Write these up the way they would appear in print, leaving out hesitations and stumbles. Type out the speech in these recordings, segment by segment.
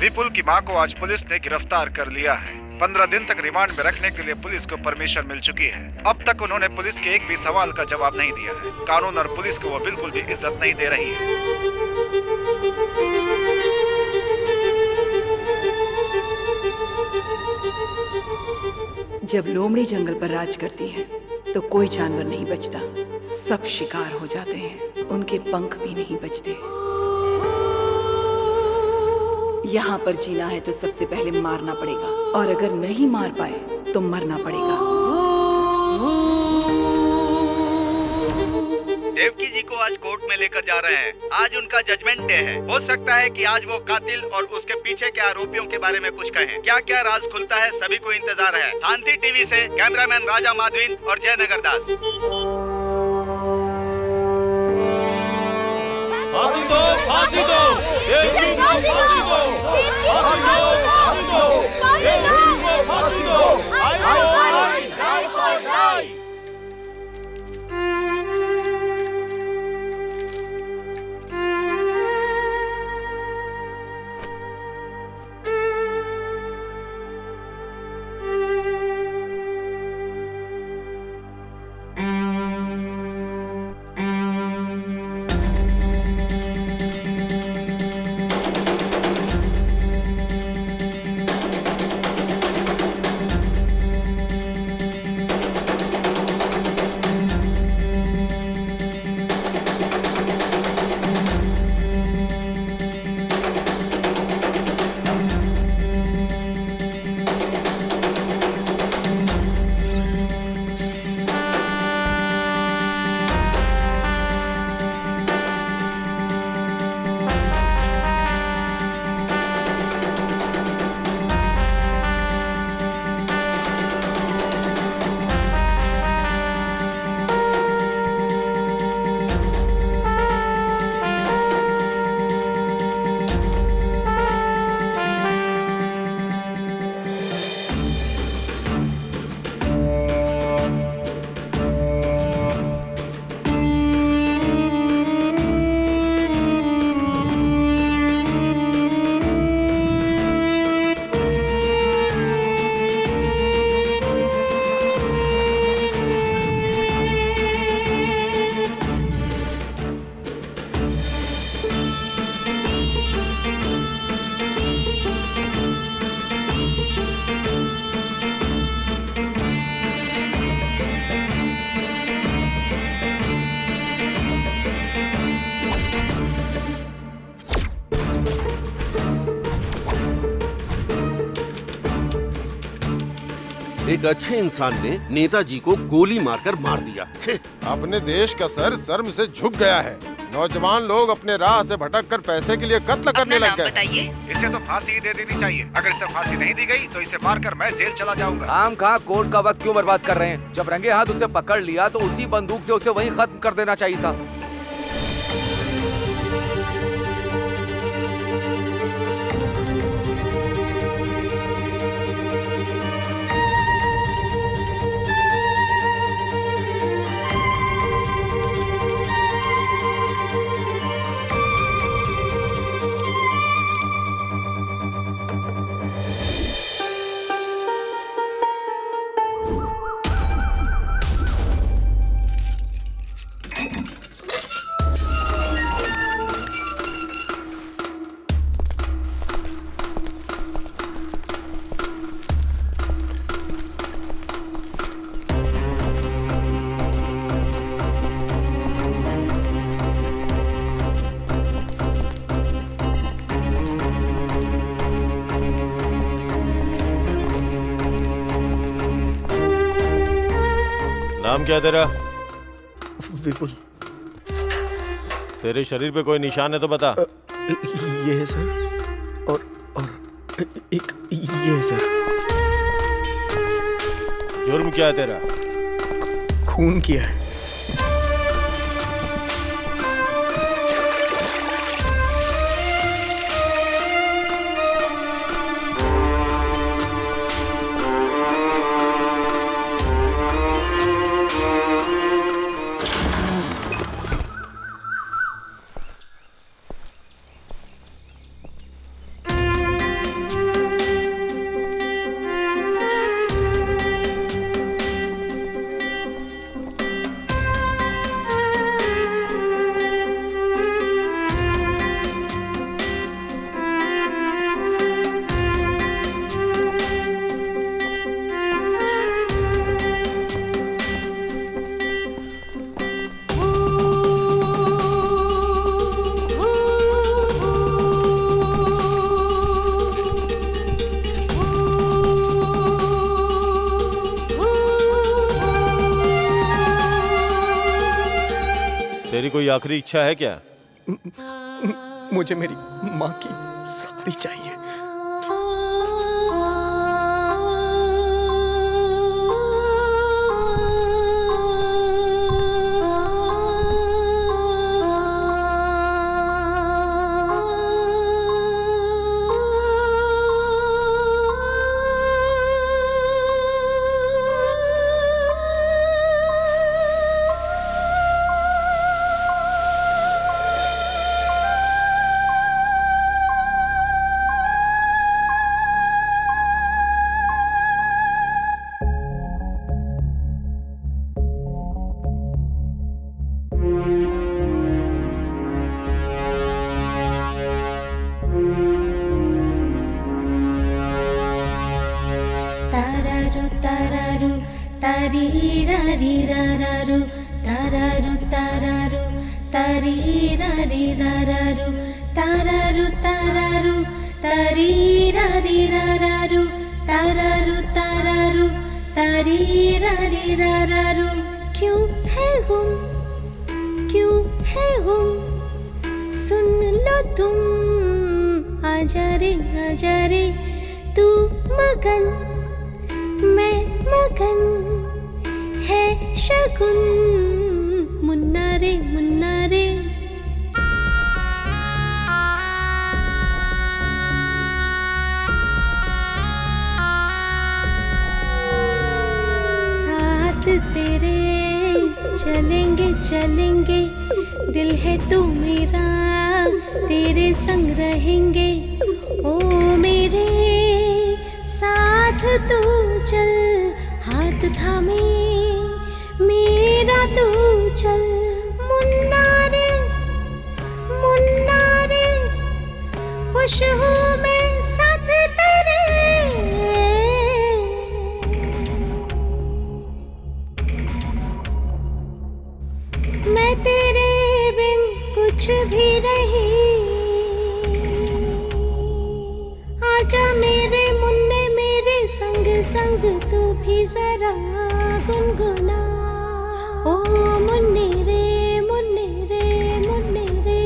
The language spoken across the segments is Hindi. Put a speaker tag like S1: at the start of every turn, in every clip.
S1: विपुल की मां को आज पुलिस ने गिरफ्तार कर लिया है। 15 दिन तक रिमांड में रखने के लिए पुलिस को परमिशन मिल चुकी है। अब तक उन्होंने पुलिस के एक भी सवाल का जवाब नहीं दिया है। कानून और पुलिस को वो बिल्कुल भी इज्जत नहीं दे रही है।
S2: जब लोमड़ी जंगल पर राज करती है तो कोई जानवर नहीं बचता, सब शिकार हो जाते हैं, उनके पंख भी नहीं बचते। यहाँ पर जीना है तो सबसे पहले मारना पड़ेगा, और अगर नहीं मार पाए तो मरना पड़ेगा।
S3: देवकी जी को आज कोर्ट में लेकर जा रहे हैं। आज उनका जजमेंट डे है। हो सकता है कि आज वो कातिल और उसके पीछे के आरोपियों के बारे में कुछ कहें। क्या क्या राज खुलता है, सभी को इंतजार है। शांति टीवी से कैमरामैन राजा माधवीन और जयनगर दास।
S4: फांसी दो, फांसी दो, देवकी को फांसी दो, फांसी दो, फांसी दो, देवकी को फांसी दो। I for die.
S5: एक अच्छे इंसान ने नेताजी को गोली मारकर मार दिया।
S4: अपने देश का सर शर्म से झुक गया है। नौजवान लोग अपने राह से भटक कर पैसे के लिए कत्ल करने लग गए।
S1: इसे तो फांसी ही दे देनी चाहिए। अगर इसे फांसी नहीं दी गई तो इसे मारकर मैं जेल चला जाऊंगा।
S6: आम खा कोर्ट का वक्त क्यों बर्बाद कर रहे हैं? जब रंगे हाथ उसे पकड़ लिया तो उसी बंदूक से उसे वहीं खत्म कर देना चाहिए था।
S4: नाम क्या तेरा?
S5: विपुल।
S4: तेरे शरीर पे कोई निशान है तो बता।
S5: ये है सर, और एक ये है सर।
S4: जुर्म क्या है तेरा?
S5: खून किया है।
S4: कोई आखिरी इच्छा है क्या?
S5: मुझे मेरी माँ की साड़ी चाहिए।
S7: Tarirariraru, tararu tararu, tarirariraru, tararu tararu, tarirariraru, tararu tararu, tarirariraru. क्यों है गुम, क्यों है गुम, सुन लो तुम, आजा रे तू मगन, मैं मगन, है शगुन, मुन्ना रे मुन्ना रे। साथ तेरे चलेंगे चलेंगे, दिल है तू मेरा, तेरे संग रहेंगे, ओ मेरे साथ तू चल, हाथ थामे मेरा तू चल, मुन्ना रे खुश हूँ मैं साथ तेरे। मैं तेरे बिन कुछ भी नहीं, आजा मेरे मुन्ने मेरे संग संग, तू भी जरा गुनगुना, ओ मुन्ने रे मुन्ने रे मुन्ने रे।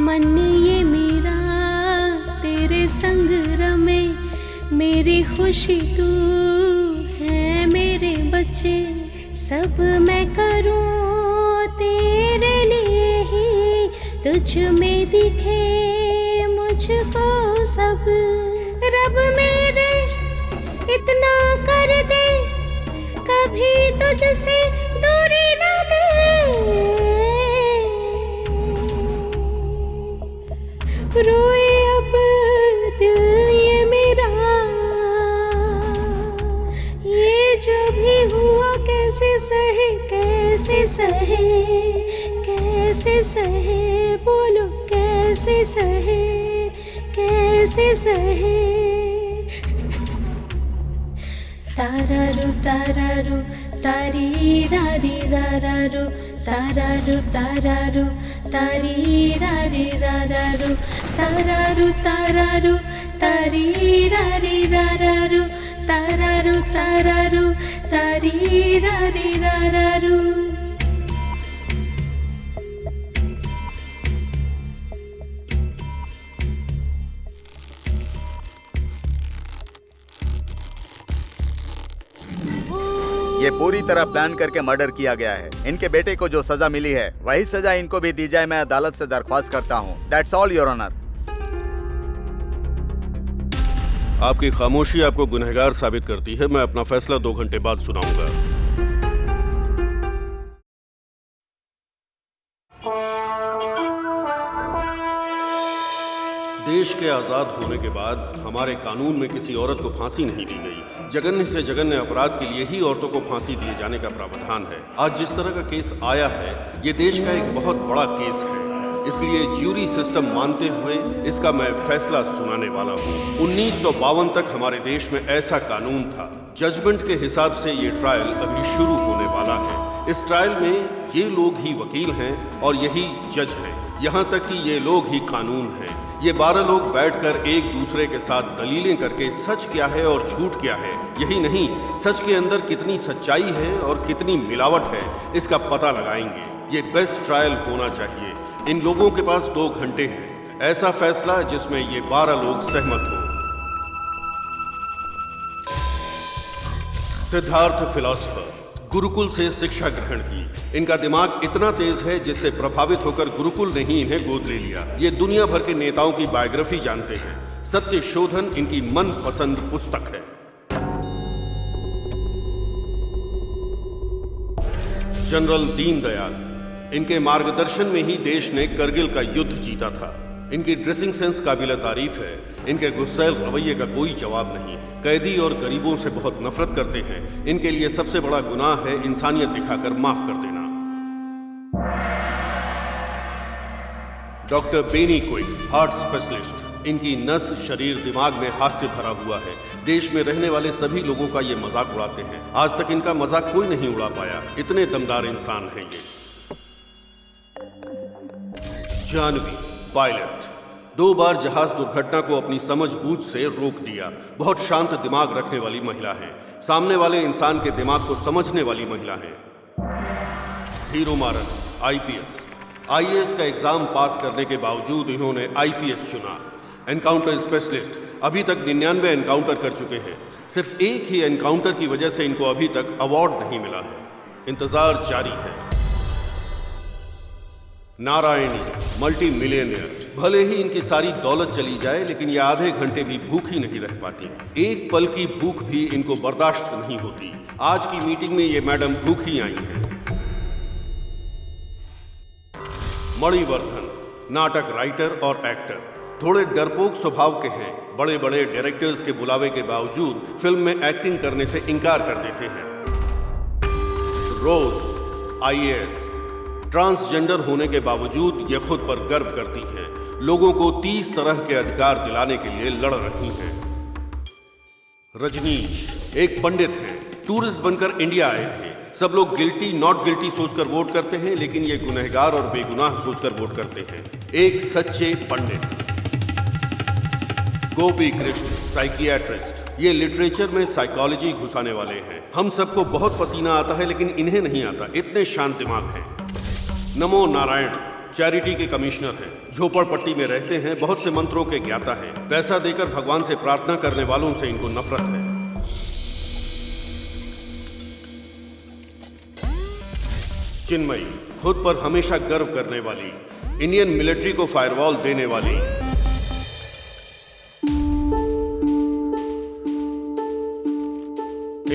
S7: मन ये मेरा तेरे संग रमे, मेरी खुशी तू है, मेरे बच्चे सब मैं करूं तेरे लिए ही, तुझ में दिखे मुझको सब, रब मेरे इतना कर दे, कभी तुझसे दूरी न दे। रोए अब दिल ये मेरा, ये जो भी हुआ कैसे सहे, कैसे सहे, कैसे सहे, बोलो कैसे सहे, कैसे सहे। तारारू तारारू तारीरारीरारारू, तारारू तारारू तारीरारीरारारू, तारारू तारारू तारीरारीरारारू, तारारू तारारू तारीरारीरारारू।
S8: ये पूरी तरह प्लान करके मर्डर किया गया है। इनके बेटे को जो सजा मिली है वही सजा इनको भी दी जाए, मैं अदालत से दरख्वास्त करता हूँ। That's all your honour.
S4: आपकी खामोशी आपको गुनहगार साबित करती है। मैं अपना फैसला 2 घंटे बाद सुनाऊंगा। देश के आजाद होने के बाद हमारे कानून में किसी औरत को फांसी नहीं दी गई। जघन्य से जघन्य अपराध के लिए ही औरतों को फांसी दिए जाने का प्रावधान है। आज जिस तरह का केस आया है, ये देश का एक बहुत बड़ा केस है।
S9: इसलिए ज्यूरी सिस्टम मानते हुए इसका मैं फैसला सुनाने वाला हूँ। 1952 तक हमारे देश में ऐसा कानून था। जजमेंट के हिसाब से ये ट्रायल अभी शुरू होने वाला है। इस ट्रायल में ये लोग ही वकील हैं और यही जज हैं। यहाँ तक कि ये लोग ही कानून हैं। ये 12 लोग बैठकर एक दूसरे के साथ दलीलें करके सच क्या है और झूठ क्या है, यही नहीं सच के अंदर कितनी सच्चाई है और कितनी मिलावट है, इसका पता लगाएंगे। ये बेस्ट ट्रायल होना चाहिए। इन लोगों के पास 2 घंटे हैं। ऐसा फैसला जिसमें ये 12 लोग सहमत हों। सिद्धार्थ फिलॉसफर, गुरुकुल से शिक्षा ग्रहण की। इनका दिमाग इतना तेज है जिससे प्रभावित होकर गुरुकुल ने ही इन्हें गोद ले लिया। ये दुनिया भर के नेताओं की बायोग्राफी जानते हैं। सत्य शोधन इनकी मनपसंद पुस्तक है। जनरल दीनदयाल, इनके मार्गदर्शन में ही देश ने करगिल का युद्ध जीता था। इनकी ड्रेसिंग सेंस काबिल तारीफ है। इनके गुस्सैल रवैये का कोई जवाब नहीं। कैदी और गरीबों से बहुत नफरत करते हैं। इनके लिए सबसे बड़ा गुनाह है इंसानियत दिखाकर माफ कर देना। Doctor Benny quick, heart specialist. इनकी नस, शरीर, दिमाग में हास्य भरा हुआ है। देश में रहने वाले सभी लोगों का ये मजाक उड़ाते हैं। आज तक इनका मजाक कोई नहीं उड़ा पाया। इतने दमदार इंसान हैं ये। जानवी, पायलट, 2 बार जहाज दुर्घटना को अपनी समझबूझ से रोक दिया। बहुत शांत दिमाग रखने वाली महिला है। सामने वाले इंसान के दिमाग को समझने वाली महिला है। हीरो मारन, आईपीएस। आईएएस का एग्जाम पास करने के बावजूद इन्होंने आईपीएस चुना। एनकाउंटर स्पेशलिस्ट, अभी तक 99 एनकाउंटर कर चुके हैं। सिर्फ एक ही एनकाउंटर की वजह से इनको अभी तक अवार्ड नहीं मिला है। इंतजार जारी है। Narayani, multi millionaire. भले ही इनकी सारी दौलत चली जाए लेकिन ये आधे घंटे भी भूखी नहीं रह पाती। एक पल की भूख भी इनको बर्दाश्त नहीं होती। आज की मीटिंग में ये मैडम भूखी आई हैं। मणिवर्धन, नाटक राइटर और एक्टर। थोड़े डरपोक स्वभाव के हैं। बड़े बड़े डायरेक्टर्स के बुलावे के बावजूद फिल्म में एक्टिंग करने से इनकार कर देते हैं। रोज, आईएएस। ट्रांसजेंडर होने के बावजूद ये खुद पर गर्व करती हैं। लोगों को 30 तरह के अधिकार दिलाने के लिए लड़ रही हैं। रजनीश, एक पंडित हैं। टूरिस्ट बनकर इंडिया आए थे। सब लोग गिल्टी नॉट गिल्टी सोचकर वोट करते हैं लेकिन ये गुनहगार और बेगुनाह सोचकर वोट करते हैं। एक सच्चे पंडित। गोपी कृष्ण, साइकियाट्रिस्ट। ये लिटरेचर में साइकोलॉजी घुसाने वाले हैं। हम सबको बहुत पसीना आता है लेकिन इन्हें नहीं आता। इतने शांत दिमाग हैं। नमो नारायण, चैरिटी के कमिश्नर हैं। झोपड़पट्टी में रहते हैं। बहुत से मंत्रों के ज्ञाता हैं। पैसा देकर भगवान से प्रार्थना करने वालों से इनको नफरत है। चिन्मयी, खुद पर हमेशा गर्व करने वाली। इंडियन मिलिट्री को फायरवॉल देने वाली।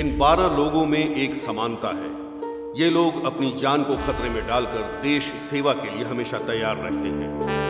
S9: इन 12 लोगों में एक समानता है। ये लोग अपनी जान को खतरे में डालकर देश सेवा के लिए हमेशा तैयार रहते हैं।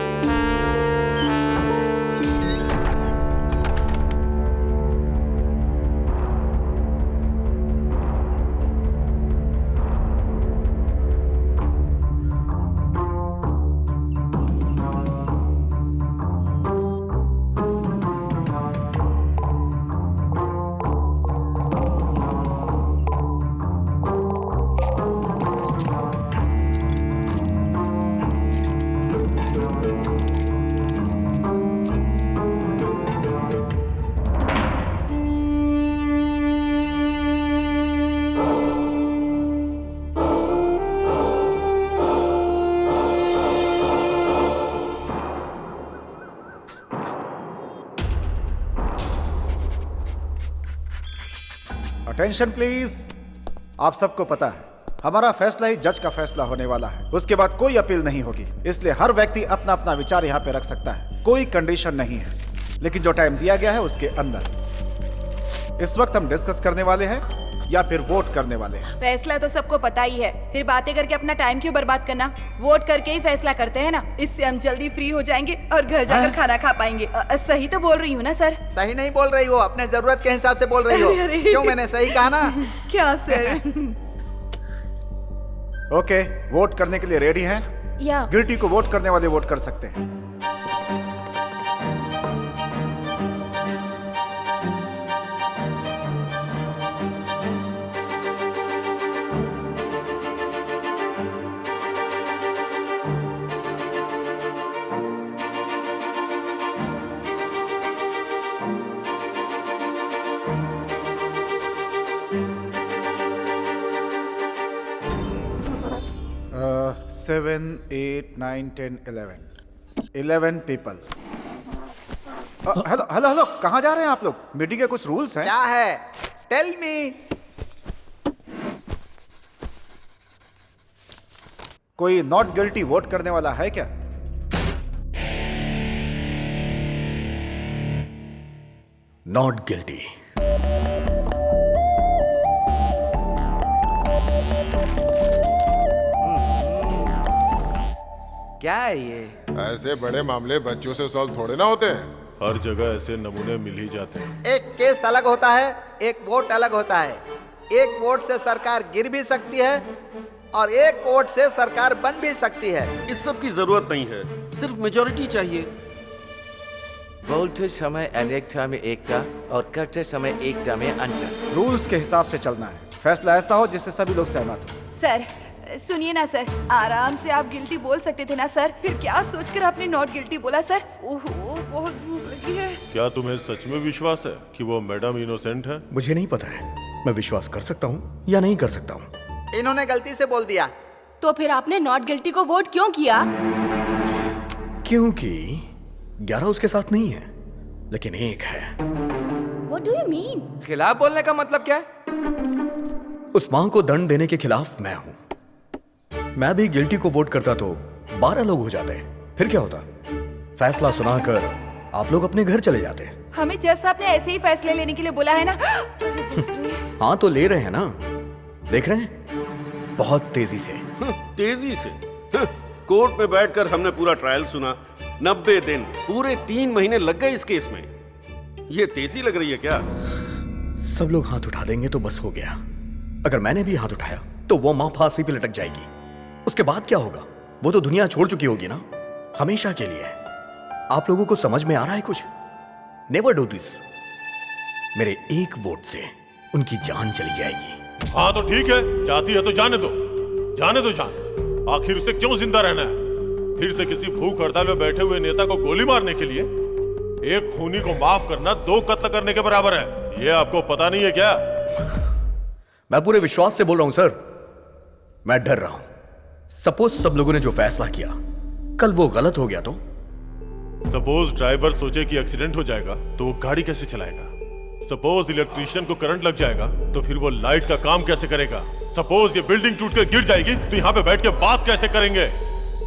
S1: Attention please. आप सबको पता है हमारा फैसला ही जज का फैसला होने वाला है। उसके बाद कोई अपील नहीं होगी। इसलिए हर व्यक्ति अपना अपना विचार यहाँ पे रख सकता है। कोई कंडीशन नहीं है लेकिन जो टाइम दिया गया है उसके अंदर। इस वक्त हम डिस्कस करने वाले हैं या फिर वोट करने वाले हैं।
S10: फैसला तो सबको पता ही है, फिर बातें करके अपना टाइम क्यों बर्बाद करना। वोट करके ही फैसला करते हैं ना। इससे हम जल्दी फ्री हो जाएंगे और घर जाकर खाना खा पाएंगे। सही तो बोल रही हूँ ना सर?
S11: सही नहीं बोल रही हो, अपने जरूरत के हिसाब से बोल रही हो। क्यों, मैंने सही कहा ना?
S10: क्या सर?
S1: ओके, वोट करने के लिए रेडी हैं?
S12: या
S1: गिल्टी को वोट करने वाले वोट कर सकते हैं। Seven, 8, 9, 10, 11 people. Hello hello hello, कहाँ जा रहे हैं आप लोग? मीटिंग के कुछ रूल्स हैं।
S11: क्या है? Tell me.
S1: कोई नॉट गिल्टी वोट करने वाला है क्या?
S5: Not guilty.
S6: क्या है ये?
S13: ऐसे बड़े मामले बच्चों से सॉल्व थोड़े ना होते हैं। हर जगह ऐसे नमूने मिल ही जाते हैं।
S11: एक केस अलग होता है, एक वोट अलग होता है। एक वोट से सरकार गिर भी सकती है और एक वोट से सरकार बन भी सकती है।
S9: इस सब की जरूरत नहीं है, सिर्फ मेजॉरिटी चाहिए।
S6: बोलते समय अनेकता में एकता और करते समय एकता में अंतर।
S1: रूल्स के हिसाब से चलना है। फैसला ऐसा हो जिससे सभी लोग सहमत हो।
S10: सर सुनिए ना सर, आराम से आप गिल्टी बोल सकते थे ना सर। फिर क्या सोचकर आपने नॉट गिल्टी बोला सर? ओहो, बहुत भूख लगी है।
S13: क्या तुम्हें सच में विश्वास है कि वो मैडम इनोसेंट है?
S5: मुझे नहीं पता है, मैं विश्वास कर सकता हूँ या नहीं कर सकता हूँ।
S11: इन्होंने गलती से बोल दिया।
S12: तो फिर आपने नॉट गिल्टी को वोट क्यों किया?
S5: क्योंकि 11 उसके साथ नहीं है, लेकिन एक है।
S12: What do you mean?
S6: खिलाफ बोलने का मतलब क्या है?
S5: उस मां को दंड देने के खिलाफ मैं हूं। मैं भी गिल्टी को वोट करता तो 12 लोग हो जाते, फिर क्या होता? फैसला सुनाकर आप लोग अपने घर चले जाते।
S10: हमें जैसा आपने ऐसे ही फैसले लेने के लिए बोला है ना।
S5: हाँ तो ले रहे हैं ना, देख रहे हैं, बहुत तेजी से।
S9: तेजी से? कोर्ट में बैठकर हमने पूरा ट्रायल सुना। 90 दिन, पूरे 3 महीने लग गए इस केस में। ये तेजी लग रही है क्या?
S5: सब लोग हाथ उठा देंगे तो बस हो गया। अगर मैंने भी हाथ उठाया तो वो मां फांसी पे लटक जाएगी। उसके बाद क्या होगा? वो तो दुनिया छोड़ चुकी होगी ना, हमेशा के लिए। आप लोगों को समझ में आ रहा है कुछ? Never do this. मेरे एक वोट से उनकी जान चली जाएगी।
S13: हाँ तो ठीक है, चाहती है तो जाने दो, जाने दो जान। आखिर उसे क्यों जिंदा रहना है? फिर से किसी भूख हड़ताल में बैठे हुए नेता को गोली मारने के लिए? एक खूनी को माफ करना 2 कत्ल करने के बराबर है। ये आपको पता नहीं है क्या?
S5: मैं पूरे विश्वास से बोल रहा हूं सर, मैं डर रहा हूं। सपोज सब लोगों ने जो फैसला किया कल वो गलत हो गया तो?
S13: सपोज ड्राइवर सोचे कि एक्सीडेंट हो जाएगा तो वो गाड़ी कैसे चलाएगा? सपोज इलेक्ट्रीशियन को करंट लग जाएगा तो फिर वो लाइट का काम कैसे करेगा? सपोज ये बिल्डिंग टूटकर गिर जाएगी तो यहाँ पे बैठ के बात कैसे करेंगे?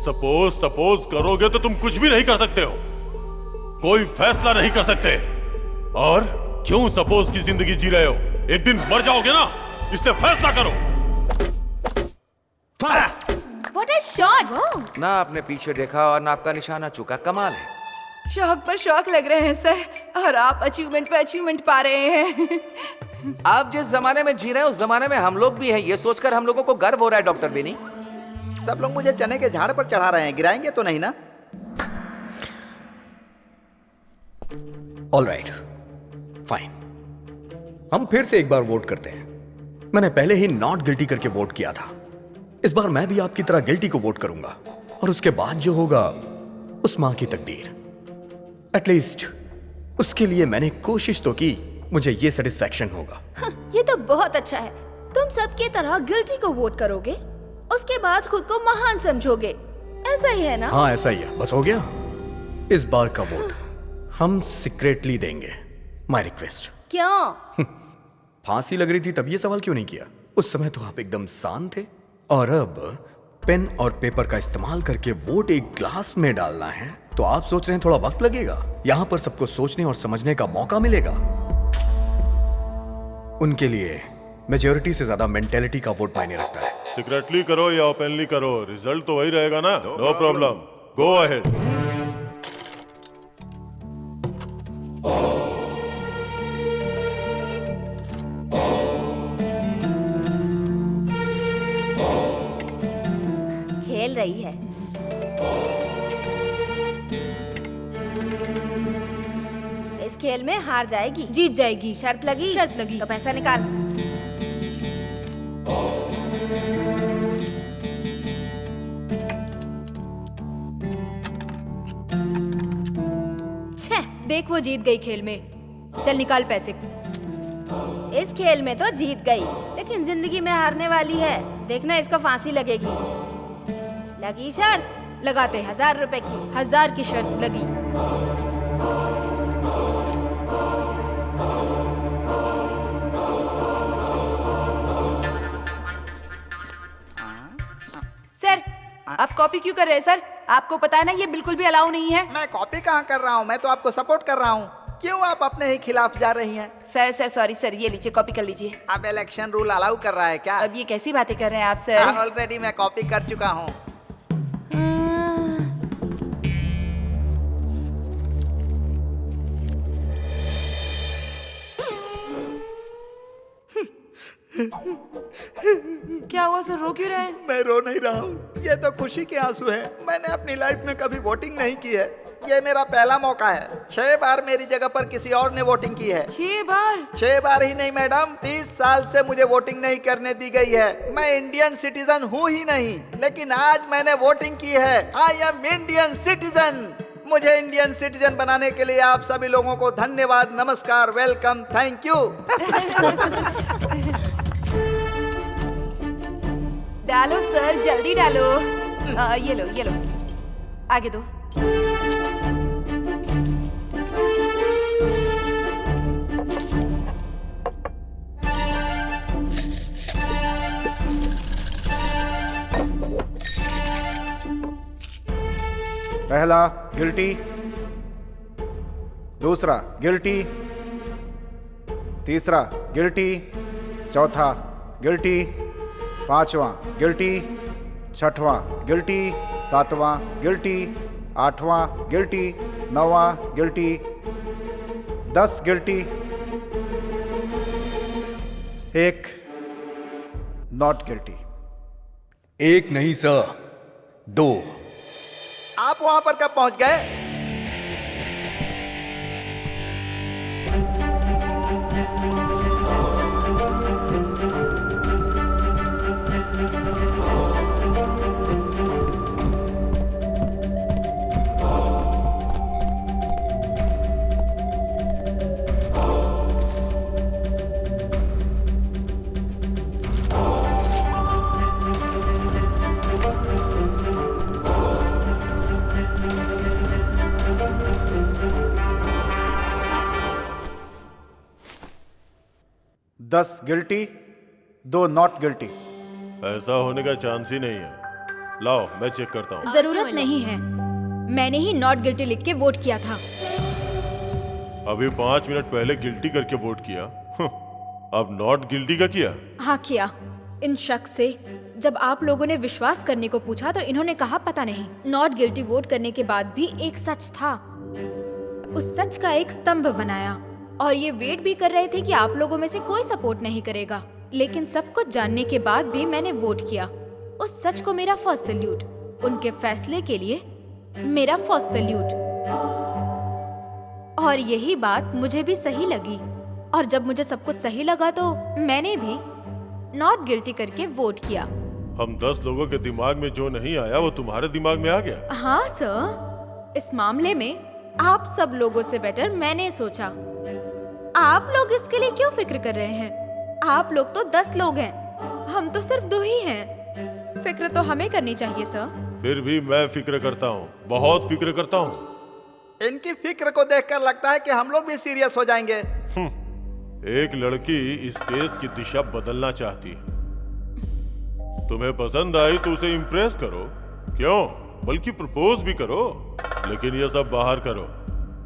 S13: सपोज करोगे तो तुम कुछ भी नहीं कर सकते हो, कोई फैसला नहीं कर सकते। और क्यों सपोज की जिंदगी जी रहे हो? एक दिन मर जाओगे ना, इसलिए फैसला करो।
S12: What a shot!
S6: ना आपने पीछे देखा और ना आपका निशाना चुका, कमाल है।
S10: शौक पर शौक लग रहे हैं सर, और आप अचीवमेंट पे अचीवमेंट पा रहे हैं।
S6: आप जिस जमाने में जी रहे हैं उस जमाने में हम लोग भी हैं, ये सोचकर हम लोगों को गर्व हो रहा है डॉक्टर बेनी।
S11: सब लोग मुझे चने के झाड़ पर चढ़ा रहे हैं, गिराएंगे तो नहीं ना?
S5: All right, fine. हम फिर से एक बार वोट करते हैं। मैंने पहले ही नॉट गिल्टी करके वोट किया था। इस बार मैं भी आपकी तरह गिल्टी को वोट करूंगा, और उसके बाद जो होगा उस मां की तकदीर। एटलीस्ट उसके लिए मैंने कोशिश तो की, मुझे ये सेटिस्फैक्शन होगा।
S12: ये तो बहुत अच्छा है। तुम सबकी तरह गिल्टी को वोट करोगे, उसके बाद खुद को महान समझोगे, ऐसा ही है ना?
S5: हाँ ऐसा ही है, बस हो गया। इस बार का वोट हम सीक्रेटली देंगे। My request.
S12: क्यों?
S5: फांसी लग रही थी तब ये सवाल क्यों नहीं किया? उस समय तो आप एकदम शांत थे। और अब पेन और पेपर का इस्तेमाल करके वोट एक ग्लास में डालना है तो आप सोच रहे हैं थोड़ा वक्त लगेगा? यहां पर सबको सोचने और समझने का मौका मिलेगा। उनके लिए मेजॉरिटी से ज्यादा मेंटेलिटी का वोट मायने रखता है।
S13: सीक्रेटली करो या ओपनली करो, रिजल्ट तो वही रहेगा ना। No problem, go ahead.
S12: खेल रही है। इस खेल में हार जाएगी।
S10: जीत जाएगी।
S12: शर्त लगी?
S10: शर्त लगी।
S12: तो पैसा निकाल।
S10: देख वो जीत गई खेल में। चल निकाल पैसे।
S12: इस खेल में तो जीत गई, लेकिन जिंदगी में हारने वाली है। देखना इसको फांसी लगेगी। लगी शर्त?
S10: लगाते हैं।
S12: 1000 रुपए की।
S10: 1000 की शर्त लगी। सर आप कॉपी क्यों कर रहे हैं सर? आपको पता है ना ये बिल्कुल भी अलाउ नहीं है।
S11: मैं कॉपी कहाँ कर रहा हूँ, मैं तो आपको सपोर्ट कर रहा हूँ। क्यों आप अपने ही खिलाफ जा रही हैं?
S10: सर सॉरी सर, ये लीजिए कॉपी कर लीजिए।
S11: अब इलेक्शन रूल अलाउ कर रहा है क्या?
S10: अब ये कैसी बातें कर रहे हैं आप सर?
S11: ऑलरेडी मैं कॉपी कर चुका हूँ।
S10: क्या हुआ सर, रो क्यों रहे हैं?
S11: मैं रो नहीं रहा हूँ, ये तो खुशी के आंसू है। मैंने अपनी लाइफ में कभी वोटिंग नहीं की है, ये मेरा पहला मौका है। 6 बार मेरी जगह पर किसी और ने वोटिंग की है।
S10: 6 बार?
S11: 6 बार ही नहीं मैडम, 30 साल से मुझे वोटिंग नहीं करने दी गई है। मैं इंडियन सिटीजन हूँ ही नहीं, लेकिन आज मैंने वोटिंग की है। I am Indian citizen. मुझे इंडियन सिटीजन बनाने के लिए आप सभी लोगों को धन्यवाद, नमस्कार, वेलकम, थैंक यू।
S10: डालो सर, जल्दी डालो। ये लो आगे दो।
S14: पहला गिल्टी, दूसरा गिल्टी, तीसरा गिल्टी, चौथा गिल्टी, पांचवा गिल्टी, छठवां गिल्टी, सातवां गिल्टी, आठवां गिल्टी, नौवां गिल्टी, 10 गिल्टी, 1 नॉट गिल्टी।
S5: 1 नहीं सर, 2।
S11: आप वहां पर कब पहुंच गए?
S14: दस गिल्टी, 2 नॉट गिल्टी।
S13: ऐसा होने का चांस ही नहीं है। लाओ मैं चेक करता हूँ।
S10: जरूरत नहीं है, मैंने ही नॉट गिल्टी लिख के वोट किया था।
S13: अभी 5 मिनट पहले गिल्टी करके वोट किया, अब नॉट गिल्टी का किया?
S10: हाँ किया। इन शख्स से जब आप लोगों ने विश्वास करने को पूछा तो इन्होंने कहा पता नहीं। नॉट गिल्टी वोट करने के बाद भी एक सच था, उस सच का एक स्तंभ बनाया और ये वेट भी कर रहे थे कि आप लोगों में से कोई सपोर्ट नहीं करेगा। लेकिन सब कुछ जानने के बाद भी मैंने वोट किया। उस सच को मेरा फर्स्ट सैल्यूट, उनके फैसले के लिए मेरा फर्स्ट सैल्यूट। और यही बात मुझे भी सही लगी, और जब मुझे सब कुछ सही लगा तो मैंने भी नॉट गिल्टी करके वोट किया।
S13: हम 10 लोगों के दिमाग में जो नहीं आया वो तुम्हारे दिमाग में आ गया?
S10: हाँ सर, इस मामले में आप सब लोगों से बेटर मैंने सोचा। आप लोग इसके लिए क्यों फिक्र कर रहे हैं? आप लोग तो 10 लोग हैं, हम तो सिर्फ 2 ही हैं। फिक्र तो हमें करनी चाहिए सर।
S13: फिर भी मैं फिक्र करता हूँ, बहुत फिक्र करता हूँ।
S11: इनकी फिक्र को देखकर लगता है कि हम लोग भी सीरियस हो जाएंगे।
S13: एक लड़की इस केस की दिशा बदलना चाहती है। तुम्हें पसंद आई तो उसे इम्प्रेस करो, क्यों, बल्कि प्रपोज भी करो। लेकिन ये सब बाहर करो,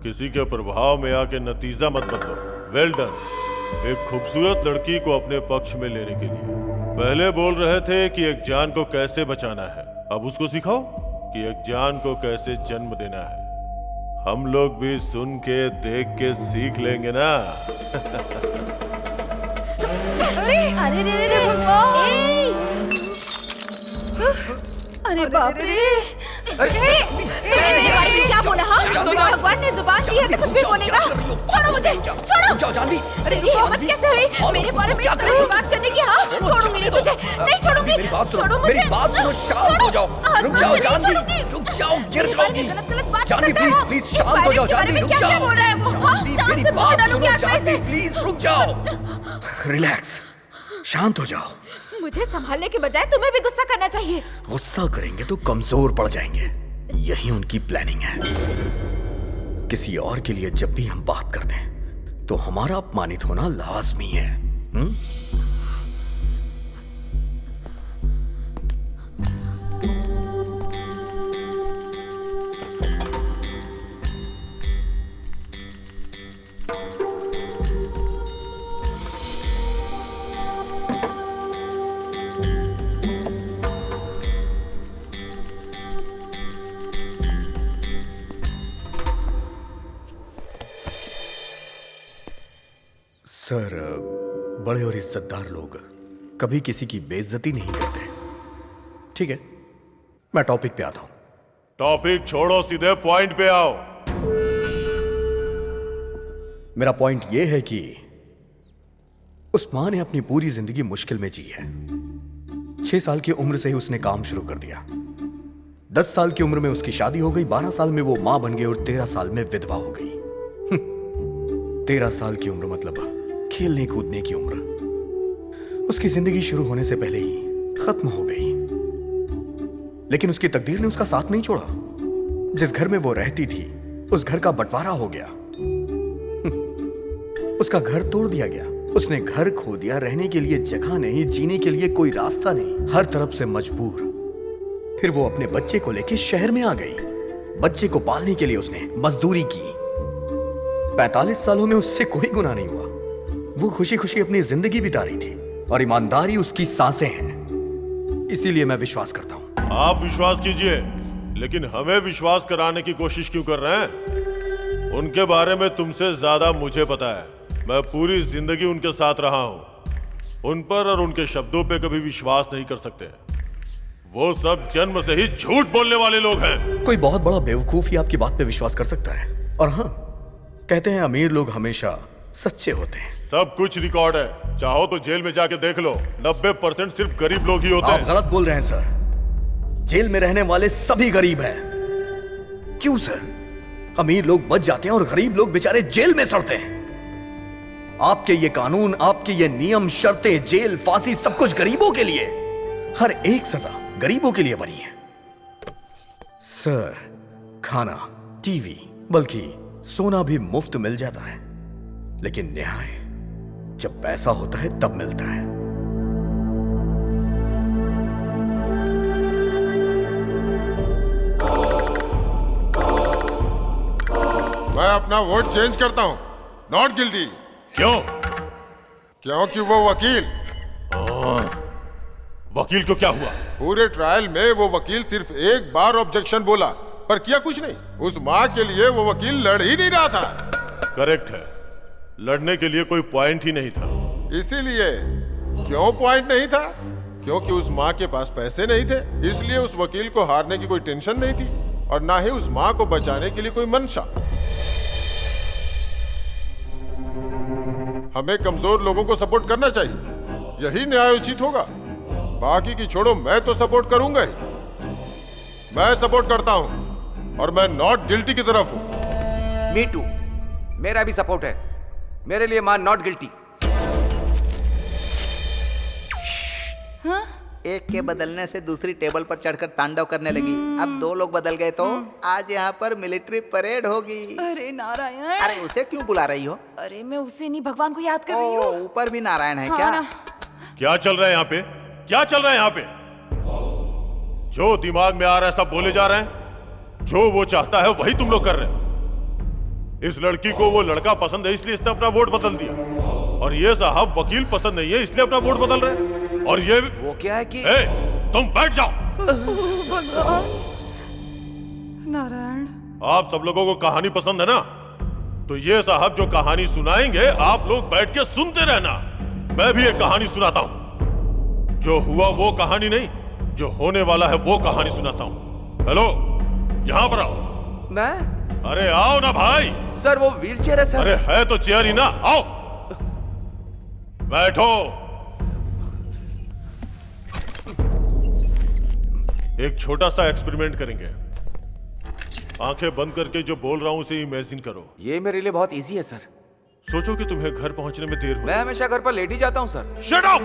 S13: किसी के प्रभाव में आके नतीजा मत बदलो। Well done. एक खूबसूरत लड़की को अपने पक्ष में लेने के लिए पहले बोल रहे थे कि एक जान को कैसे बचाना है, अब उसको सिखाओ कि एक जान को कैसे जन्म देना है। हम लोग भी सुन के देख के सीख लेंगे ना।
S12: अरे रे भगवान!
S10: अरे बाप रे! मेरे बारे में क्या बोला? हाँ, भगवान ने जुबान दी है तो कुछ भी बोलेगा। छोड़ो
S5: जाओ जानवी।
S10: अरे ये हिम्मत कैसे हुई मेरे बारे में इस तरह की बात करने की? हाँ, छोड़ूंगी नहीं तुझे, नहीं छोड़ूंगी।
S5: मेरी बात सुनो,
S10: छोड़ो मुझे।
S5: मेरी बात सुनो, शांत हो जाओ। रुक जाओ जानवी, रुक जाओ, गिर जाओगी। जानवी प्लीज प्लीज शांत हो जाओ जानवी, रुक जाओ। जानवी मेरी बात सुनो जानवी, प्लीज रुक जाओ। रिलैक्स, शांत हो जाओ।
S10: मुझे संभालने के बजाय तुम्हें भी गुस्सा करना चाहिए।
S5: गुस्सा करेंगे तो कमजोर पड़ जाएंगे, यही उनकी प्लानिंग है। किसी और के लिए जब भी हम बात करते हैं तो हमारा अपमानित होना लाजमी है। सर, बड़े और इज्जतदार लोग कभी किसी की बेइज्जती नहीं करते। ठीक है, मैं टॉपिक पे आता हूं।
S13: टॉपिक छोड़ो, सीधे पॉइंट पे आओ।
S5: मेरा पॉइंट यह है कि उस मां ने अपनी पूरी जिंदगी मुश्किल में जी है। 6 साल की उम्र से ही उसने काम शुरू कर दिया। 10 साल की उम्र में उसकी शादी हो गई, 12 साल में वो मां बन गई और 13 साल में विधवा हो गई। 13 साल की उम्र मतलब खेलने कूदने की उम्र। उसकी जिंदगी शुरू होने से पहले ही खत्म हो गई। लेकिन उसकी तकदीर ने उसका साथ नहीं छोड़ा। जिस घर में वो रहती थी उस घर का बंटवारा हो गया। उसका घर तोड़ दिया गया। उसने घर खो दिया। रहने के लिए जगह नहीं, जीने के लिए कोई रास्ता नहीं, हर तरफ से मजबूर। फिर वो अपने बच्चे को लेकर शहर में आ गई। बच्चे को पालने के लिए उसने मजदूरी की। 45 सालों में उससे कोई गुनाह नहीं हुआ। वो खुशी खुशी अपनी जिंदगी बिता रही थी और ईमानदारी उसकी सांसें हैं। इसीलिए मैं विश्वास करता हूं।
S13: आप विश्वास कीजिए, लेकिन हमें विश्वास कराने की कोशिश क्यों कर रहे हैं? उनके बारे में तुमसे ज्यादा मुझे पता है। मैं पूरी जिंदगी उनके साथ रहा हूं। उन पर और उनके शब्दों पे कभी विश्वास नहीं कर सकते। वो सब जन्म से ही झूठ बोलने वाले लोग हैं।
S5: कोई बहुत बड़ा बेवकूफ ही आपकी बात पे विश्वास कर सकता है। और हाँ, कहते हैं अमीर लोग हमेशा सच्चे होते हैं।
S13: सब कुछ रिकॉर्ड है, चाहो तो जेल में जाके देख लो। 90% सिर्फ गरीब लोग ही होते हैं।
S5: आप गलत बोल रहे हैं सर। जेल में रहने वाले सभी गरीब हैं। क्यों सर? अमीर लोग बच जाते हैं और गरीब लोग बेचारे जेल में सड़ते हैं। आपके ये कानून, आपके ये नियम, शर्तें, जेल, फांसी, सब कुछ गरीबों के लिए। हर एक सजा गरीबों के लिए बनी है। सर, खाना, टीवी, बल्कि सोना भी मुफ्त मिल जाता है। लेकिन न्याय जब पैसा होता है तब मिलता है।
S9: मैं अपना वोट चेंज करता हूं। Not guilty.
S13: क्यों?
S9: क्योंकि वो वकील।
S13: वकील को क्या हुआ?
S9: पूरे ट्रायल में वो वकील सिर्फ एक बार ऑब्जेक्शन बोला, पर किया कुछ नहीं। उस माँ के लिए वो वकील लड़ ही नहीं रहा था।
S13: करेक्ट है, लड़ने के लिए कोई पॉइंट ही नहीं था।
S9: इसीलिए क्यों पॉइंट नहीं था? क्योंकि उस माँ के पास पैसे नहीं थे। इसलिए उस वकील को हारने की कोई टेंशन नहीं थी और ना ही उस माँ को बचाने के लिए कोई मंशा। हमें कमजोर लोगों को सपोर्ट करना चाहिए, यही न्यायोचित होगा। बाकी की छोड़ो, मैं तो सपोर्ट करूंगा ही। मैं सपोर्ट करता हूं और मैं नॉट गिल्टी की तरफ हूं।
S6: मी टू, मेरा भी सपोर्ट है। मेरे लिए मां नॉट गिल्टी।
S11: हाँ? एक के बदलने से दूसरी टेबल पर चढ़कर तांडव करने लगी। अब 2 लोग बदल गए तो आज यहाँ पर मिलिट्री परेड होगी।
S2: अरे नारायण!
S11: अरे उसे क्यों बुला रही हो?
S2: अरे मैं उसे नहीं, भगवान को याद कर रही हूँ।
S11: ऊपर भी नारायण है।
S2: हाँ,
S11: क्या
S2: ना।
S13: क्या चल रहा है यहाँ पे? क्या चल रहा है यहाँ पे? जो दिमाग में आ रहा है सब बोले जा रहे हैं। जो वो चाहता है वही तुम लोग कर रहे हो। इस लड़की को वो लड़का पसंद है इसलिए इसने अपना वोट बदल दिया, और ये साहब वकील पसंद नहीं है इसलिए अपना वोट बदल रहे हैं। और ये
S6: वो क्या है कि
S13: तुम बैठ जाओ।
S2: भगवान! नारायण,
S13: आप सब लोगों को कहानी पसंद है ना? तो ये साहब जो कहानी सुनाएंगे आप लोग बैठ के सुनते रहना। मैं भी एक कहानी सुनाता हूँ। जो हुआ वो कहानी नहीं, जो होने वाला है वो कहानी सुनाता हूँ। हेलो, यहाँ पर आओ।
S6: मैं?
S13: अरे आओ ना भाई।
S6: सर वो व्हीलचेयर है सर।
S13: अरे है तो चेयर ही ना, आओ। बैठो। एक छोटा सा एक्सपेरिमेंट करेंगे। आंखें बंद करके जो बोल रहा हूं उसे इमेजिन करो।
S6: ये मेरे लिए बहुत इजी है सर।
S13: सोचो कि तुम्हें घर पहुंचने में देर हो।
S6: मैं हमेशा घर पर लेट ही जाता हूं सर।
S13: Shut up!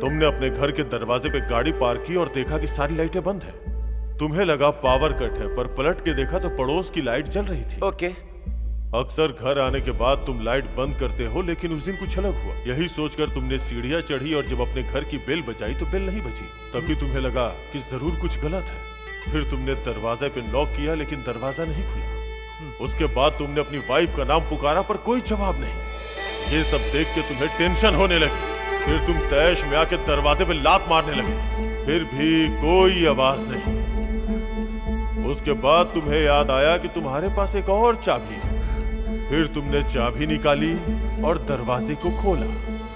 S13: तुमने अपने घर के दरवाजे पे गाड़ी पार्क की और देखा कि सारी लाइटें बंद हैं। तुम्हें लगा पावर कट है, पर पलट के देखा तो पड़ोस की लाइट जल रही थी।
S6: ओके।
S13: अक्सर घर आने के बाद तुम लाइट बंद करते हो, लेकिन उस दिन कुछ अलग हुआ। यही सोचकर तुमने सीढ़ियां चढ़ी और जब अपने घर की बेल बजाई तो बेल नहीं बजी। तभी तुम्हें लगा कि जरूर कुछ गलत है। फिर तुमने दरवाजे पे नॉक किया, लेकिन दरवाजा नहीं खुला। उसके बाद तुमने अपनी वाइफ का नाम पुकारा, पर कोई जवाब नहीं। ये सब देख के तुम्हें टेंशन होने लगी। फिर तुम तैश में आके दरवाजे पे लात मारने लगे, फिर भी कोई आवाज नहीं। उसके बाद तुम्हें याद आया कि तुम्हारे पास एक और चाबी है। फिर तुमने चाबी निकाली और दरवाजे को खोला।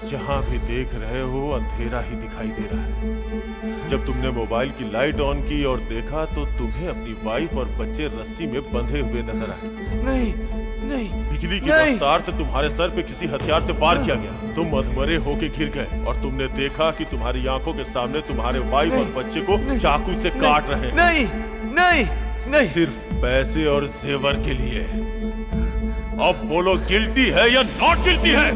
S13: जहां भी देख रहे हो अंधेरा ही दिखाई दे रहा है। जब तुमने मोबाइल की लाइट ऑन की और देखा तो तुम्हें अपनी वाइफ और बच्चे रस्सी में बंधे हुए नजर आए।
S6: नहीं, नहीं।
S13: बिजली की रफ्तार से तुम्हारे सर पे किसी हथियार से वार किया गया। तुम अधमरे होके गिर गए और तुमने देखा कि तुम्हारी आंखों के सामने तुम्हारे वाइफ और बच्चे को चाकू से काट रहे हैं।
S6: नहीं, नहीं, नहीं।
S13: सिर्फ पैसे और जेवर के लिए। अब बोलो, गिल्टी है या नॉट गिल्टी है?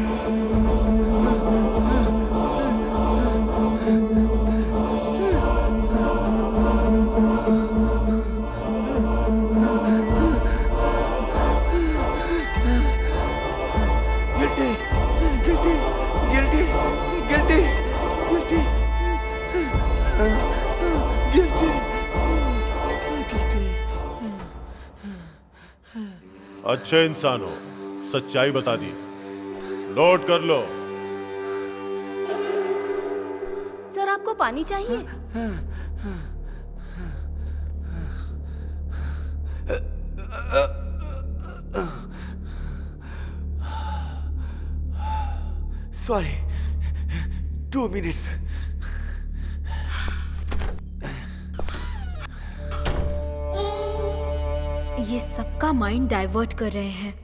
S6: Guilty, guilty, guilty, guilty, guilty, guilty, guilty.
S13: अच्छे इंसान हो, सच्चाई बता दी। नोट कर लो।
S12: सर आपको पानी चाहिए?
S6: Sorry, 2 minutes.
S10: ये सबका माइंड डाइवर्ट कर रहे हैं।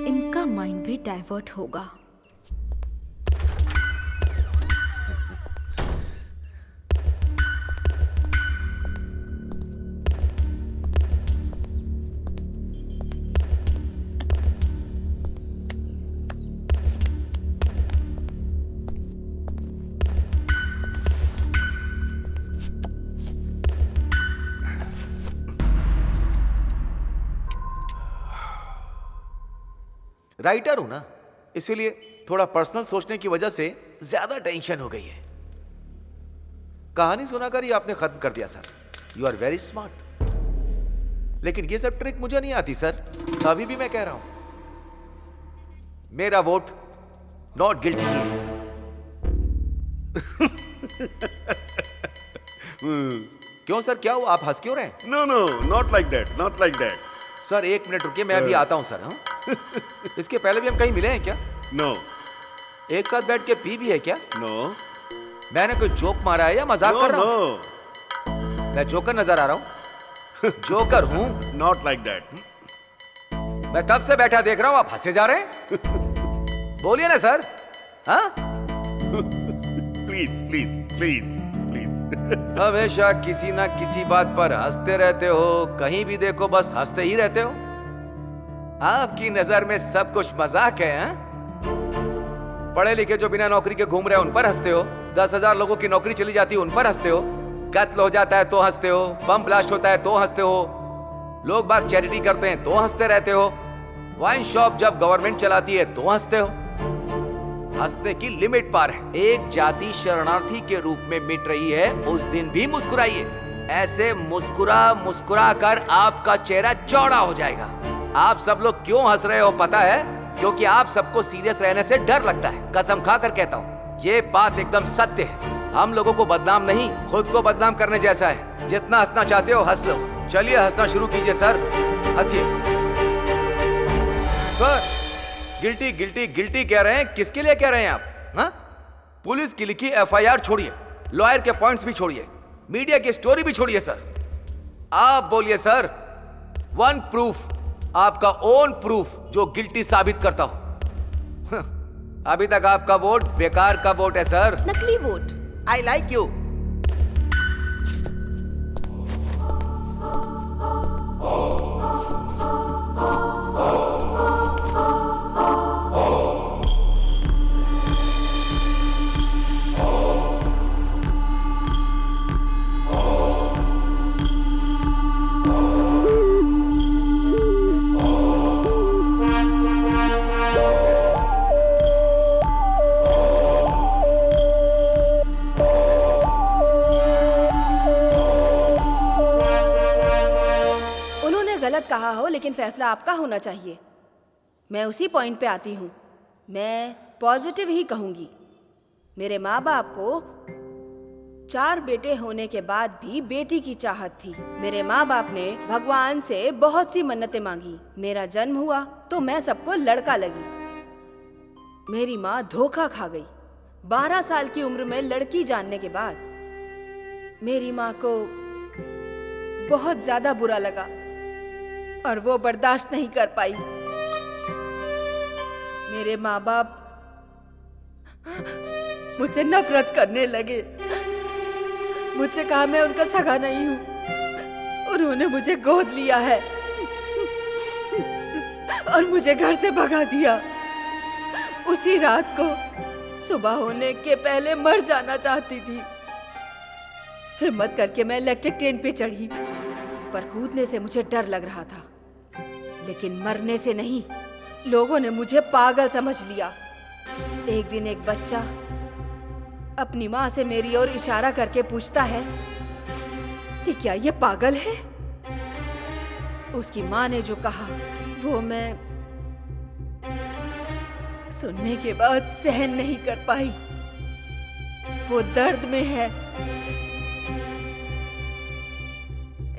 S10: इनका माइंड भी डाइवर्ट होगा।
S6: राइटर हूं ना, इसीलिए थोड़ा पर्सनल सोचने की वजह से ज्यादा टेंशन हो गई है। कहानी सुनाकर ही आपने खत्म कर दिया sir. You are very smart. लेकिन ये सब ट्रिक मुझे नहीं आती सर। अभी भी मैं कह रहा हूं, मेरा वोट नॉट गिल्टी है। क्यों सर, क्या हुआ? आप हंस क्यों रहे हैं?
S9: No no, not like that, not like that.
S6: Sir 1 minute रुकिए, मैं अभी आता हूं सर। हाँ, इसके पहले भी हम कहीं मिले हैं क्या?
S9: नो।
S6: एक साथ बैठ के पी भी है क्या?
S9: नो।
S6: मैंने कोई जोक मारा है या मजाक कर रहा हूँ? मैं जोकर नजर आ रहा हूँ? जोकर हूँ?
S9: Not like that.
S6: मैं तब से बैठा देख रहा हूँ, आप हंसे जा रहे हैं। बोलिए ना सर। हाँ?
S9: Please please please please.
S6: हमेशा किसी ना किसी बात पर हंसते रहते हो। कहीं भी देखो बस हंसते ही रहते हो। आपकी नजर में सब कुछ मजाक है। हाँ? पढ़े लिखे जो बिना नौकरी के घूम रहे हैं उन पर हंसते हो। 10,000 लोगों की नौकरी चली जाती है उन पर हंसते हो। कत्ल हो जाता है तो हंसते हो। बम ब्लास्ट होता है तो हंसते हो। लोग बाग चैरिटी करते हैं तो हंसते रहते हो। वाइन शॉप जब गवर्नमेंट चलाती है तो हंसते हो। हंसने की लिमिट पार है। एक जाति शरणार्थी के रूप में मिट रही है, उस दिन भी मुस्कुराइए। ऐसे मुस्कुरा मुस्कुरा कर आपका चेहरा चौड़ा हो जाएगा। आप सब लोग क्यों हंस रहे हो पता है? क्योंकि आप सबको सीरियस रहने से डर लगता है। कसम खा कर कहता हूँ, ये बात एकदम सत्य है। हम लोगों को बदनाम नहीं, खुद को बदनाम करने जैसा है। जितना हंसना चाहते हो हंस लो। चलिए हंसना शुरू कीजिए सर, हंसिए। सर गिल्टी गिल्टी गिल्टी कह रहे हैं, किसके लिए कह रहे हैं आप? हाँ? पुलिस की लिखी एफआईआर छोड़िए, लॉयर के पॉइंट्स भी छोड़िए, मीडिया की स्टोरी भी छोड़िए सर। आप बोलिए सर, वन प्रूफ, आपका ओन प्रूफ जो गिल्टी साबित करता हो। अभी तक आपका वोट बेकार का वोट है सर,
S12: नकली वोट।
S11: I like you.
S12: गलत कहा हो, लेकिन फैसला आपका होना चाहिए। मैं उसी पॉइंट पे आती हूँ। मैं पॉजिटिव ही कहूंगी। मेरे माँ बाप को 4 बेटे होने के बाद भी बेटी की चाहत थी। मेरे माँ बाप ने भगवान से बहुत सी मन्नतें मांगी। मेरा जन्म हुआ तो मैं सबको लड़का लगी। मेरी माँ धोखा खा गई। 12 साल की उम्र में लड़की जानने के बाद मेरी माँ को बहुत ज्यादा बुरा लगा और वो बर्दाश्त नहीं कर पाई। मेरे माँ बाप मुझसे नफरत करने लगे। मुझसे कहा मैं उनका सगा नहीं हूँ। उन्होंने मुझे गोद लिया है और मुझे घर से भगा दिया। उसी रात को सुबह होने के पहले मर जाना चाहती थी। हिम्मत करके मैं इलेक्ट्रिक ट्रेन पे चढ़ी, पर कूदने से मुझे डर लग रहा था, लेकिन मरने से नहीं। लोगों ने मुझे पागल समझ लिया। एक दिन एक बच्चा अपनी माँ से मेरी ओर इशारा करके पूछता है कि क्या ये पागल है। उसकी माँ ने जो कहा वो मैं सुनने के बाद सहन नहीं कर पाई। वो दर्द में है,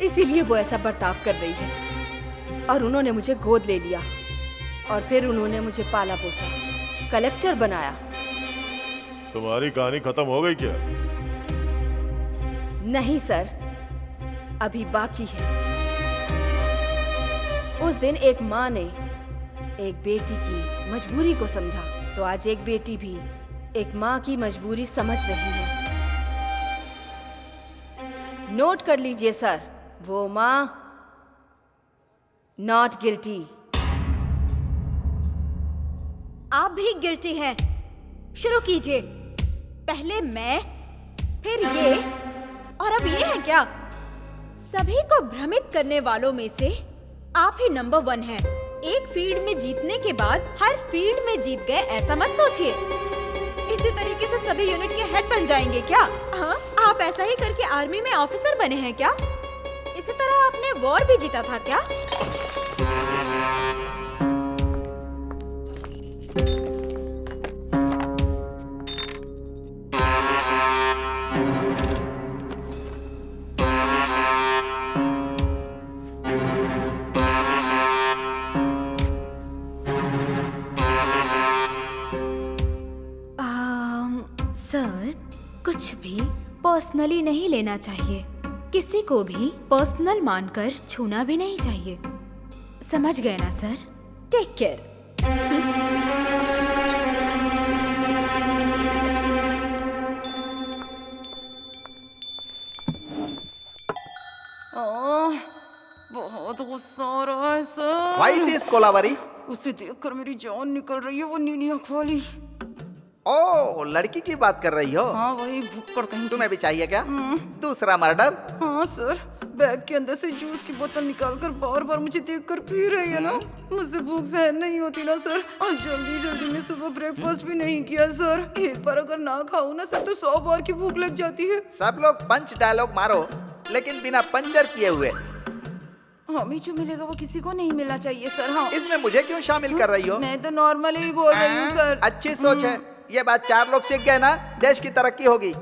S12: इसीलिए वो ऐसा बर्ताव कर रही है। और उन्होंने मुझे गोद ले लिया और फिर उन्होंने मुझे पाला पोसा, कलेक्टर बनाया।
S13: तुम्हारी कहानी खत्म हो गई क्या?
S12: नहीं सर, अभी बाकी है। उस दिन एक माँ ने एक बेटी की मजबूरी को समझा, तो आज एक बेटी भी एक माँ की मजबूरी समझ रही है। नोट कर लीजिए सर, वो माँ नॉट गिल्टी।
S10: आप भी गिल्टी हैं। शुरू कीजिए। पहले मैं, फिर ये, और अब ये है क्या? सभी को भ्रमित करने वालों में से आप ही नंबर 1 हैं। एक फील्ड में जीतने के बाद हर फील्ड में जीत गए, ऐसा मत सोचिए। इसी तरीके से सभी यूनिट के हेड बन जाएंगे क्या? हाँ, आप ऐसा ही करके आर्मी में ऑफिसर बने हैं क्या? इसी तरह आपने वॉर भी जीता था क्या? सर, कुछ भी पर्सनली नहीं लेना चाहिए। किसी को भी पर्सनल मानकर छूना भी नहीं चाहिए। समझ गए ना सर? Take care.
S15: बहुत गुस्सा आ रहा है सर।
S11: Why this Kolaveri?
S15: उसे देखकर मेरी जान निकल रही है, वो नीली आँख वाली।
S11: ओ, लड़की की बात कर रही हो?
S15: हाँ, वही भुक्कड़ कहीं।
S11: तुम्हें भी चाहिए क्या दूसरा मर्डर?
S15: हाँ सर, बैग के अंदर से जूस की बोतल निकालकर बार बार मुझे देखकर पी रही है ना। मुझसे भूख सहन नहीं होती ना सर। और जल्दी जल्दी में सुबह ब्रेकफास्ट भी नहीं किया सर। एक बार अगर ना खाऊं ना सर तो 100 बार की भूख लग जाती है।
S11: सब लोग पंच डायलॉग मारो, लेकिन बिना पंचर किए हुए।
S15: हमें जो मिलेगा वो किसी को नहीं मिलना चाहिए सर। हाँ,
S11: इसमें मुझे क्यों शामिल कर रही हो?
S15: मैं तो नॉर्मली ही बोल रही हूँ सर।
S11: अच्छी सोच है, ये बात 4 लोग सीख गए ना, देश की तरक्की होगी।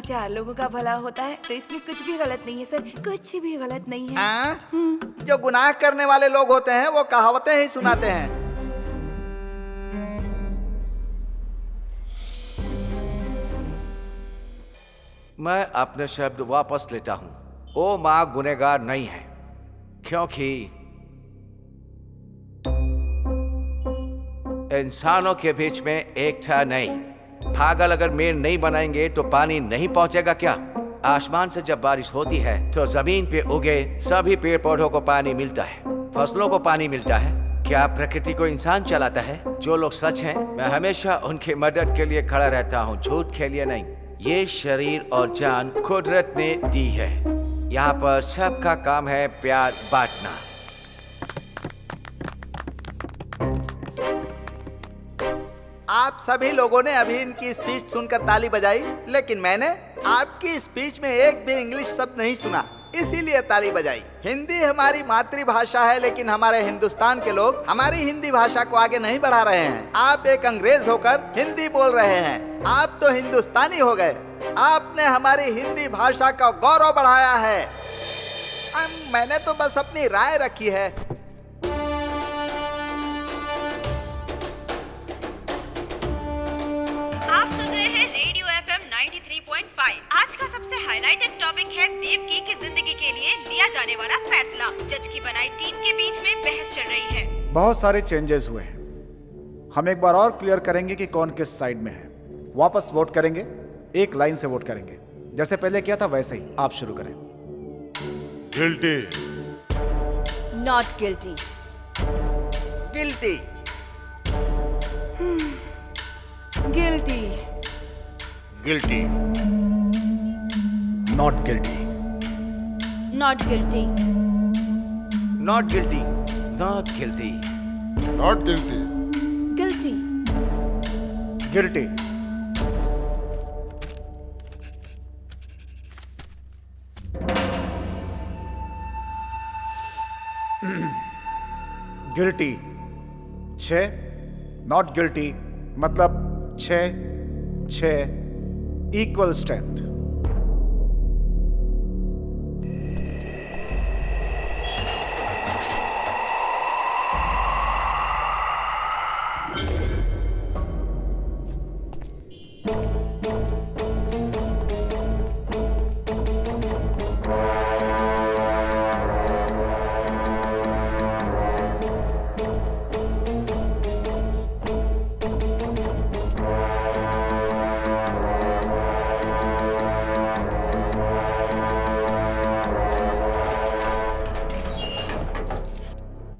S12: 4 लोगों का भला होता है तो इसमें कुछ भी गलत नहीं है सर, कुछ भी गलत नहीं है।
S11: जो गुनाह करने वाले लोग होते हैं वो कहावतें ही सुनाते हैं।
S6: मैं अपने शब्द वापस लेता हूं। वो माँ गुनहगार नहीं है, क्योंकि इंसानों के बीच में एकता नहीं। पागल अगर मेड़ नहीं बनाएंगे तो पानी नहीं पहुंचेगा क्या? आसमान से जब बारिश होती है तो जमीन पे उगे सभी पेड़ पौधों को पानी मिलता है, फसलों को पानी मिलता है। क्या प्रकृति को इंसान चलाता है? जो लोग सच हैं, मैं हमेशा उनकी मदद के लिए खड़ा रहता हूँ, झूठ के लिए नहीं। ये शरीर और जान कुदरत ने दी है। यहाँ पर सबका काम है प्यार बांटना।
S11: आप सभी लोगों ने अभी इनकी स्पीच सुनकर ताली बजाई, लेकिन मैंने आपकी स्पीच में एक भी इंग्लिश शब्द नहीं सुना, इसीलिए ताली बजाई। हिंदी हमारी मातृभाषा है, लेकिन हमारे हिंदुस्तान के लोग हमारी हिंदी भाषा को आगे नहीं बढ़ा रहे हैं। आप एक अंग्रेज होकर हिंदी बोल रहे हैं, आप तो हिंदुस्तानी हो गए। आपने हमारी हिंदी भाषा का गौरव बढ़ाया है। मैंने तो बस अपनी राय रखी है।
S10: आप सुन रहे हैं रेडियो FM 93.5। आज का सबसे हाईलाइटेड टॉपिक है देवकी की जिंदगी के लिए लिया जाने वाला फैसला। जज की बनाई टीम के बीच में बहस चल रही है।
S14: बहुत सारे चेंजेस हुए हैं। हम एक बार और क्लियर करेंगे कि कौन किस साइड में है। वापस वोट करेंगे, एक लाइन से वोट करेंगे, जैसे पहले किया था वैसे ही। आप शुरू करें।
S13: Guilty,
S12: not guilty,
S11: guilty,
S12: guilty,
S8: guilty,
S5: not guilty,
S10: not guilty,
S6: not guilty, not guilty,
S13: not guilty,
S12: guilty,
S14: guilty, guilty 6, not guilty मतलब 6 इक्वल स्ट्रेंथ।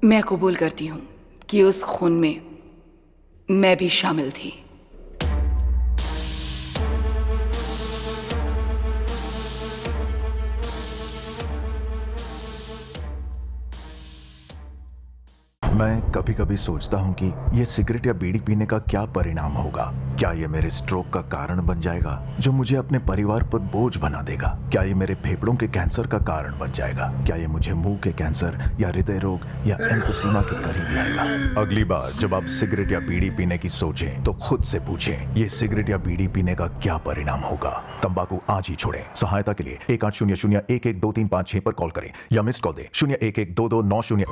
S2: मैं कबूल करती हूँ कि उस खून में मैं भी शामिल थी।
S16: मैं कभी कभी सोचता हूँ कि ये सिगरेट या बीड़ी पीने का क्या परिणाम होगा। क्या ये मेरे स्ट्रोक का कारण बन जाएगा, जो मुझे अपने परिवार पर बोझ बना देगा? क्या ये मेरे फेफड़ों के कैंसर का कारण बन जाएगा? क्या ये मुझे मुंह के कैंसर या हृदय रोग या एम्फीसीमा के करीब लाएगा? अगली बार जब आप सिगरेट या बीड़ी पीने की सोचें तो खुद से पूछें, ये सिगरेट या बीड़ी पीने का क्या परिणाम होगा? तंबाकू आज ही छोड़ें। सहायता के लिए 1800-112356 पर कॉल करें या मिस्ड कॉल दें 01122990।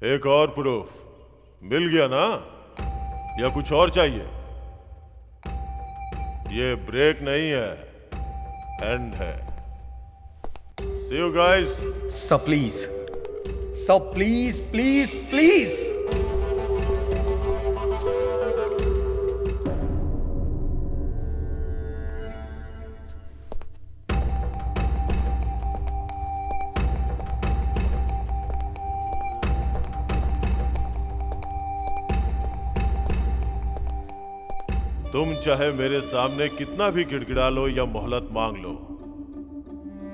S13: एक और प्रूफ मिल गया ना, या कुछ और चाहिए? ये ब्रेक नहीं है, एंड है। See you guys.
S5: Sir please, sir please please please.
S13: तुम चाहे मेरे सामने कितना भी गिड़गिड़ा लो या मोहलत मांग लो,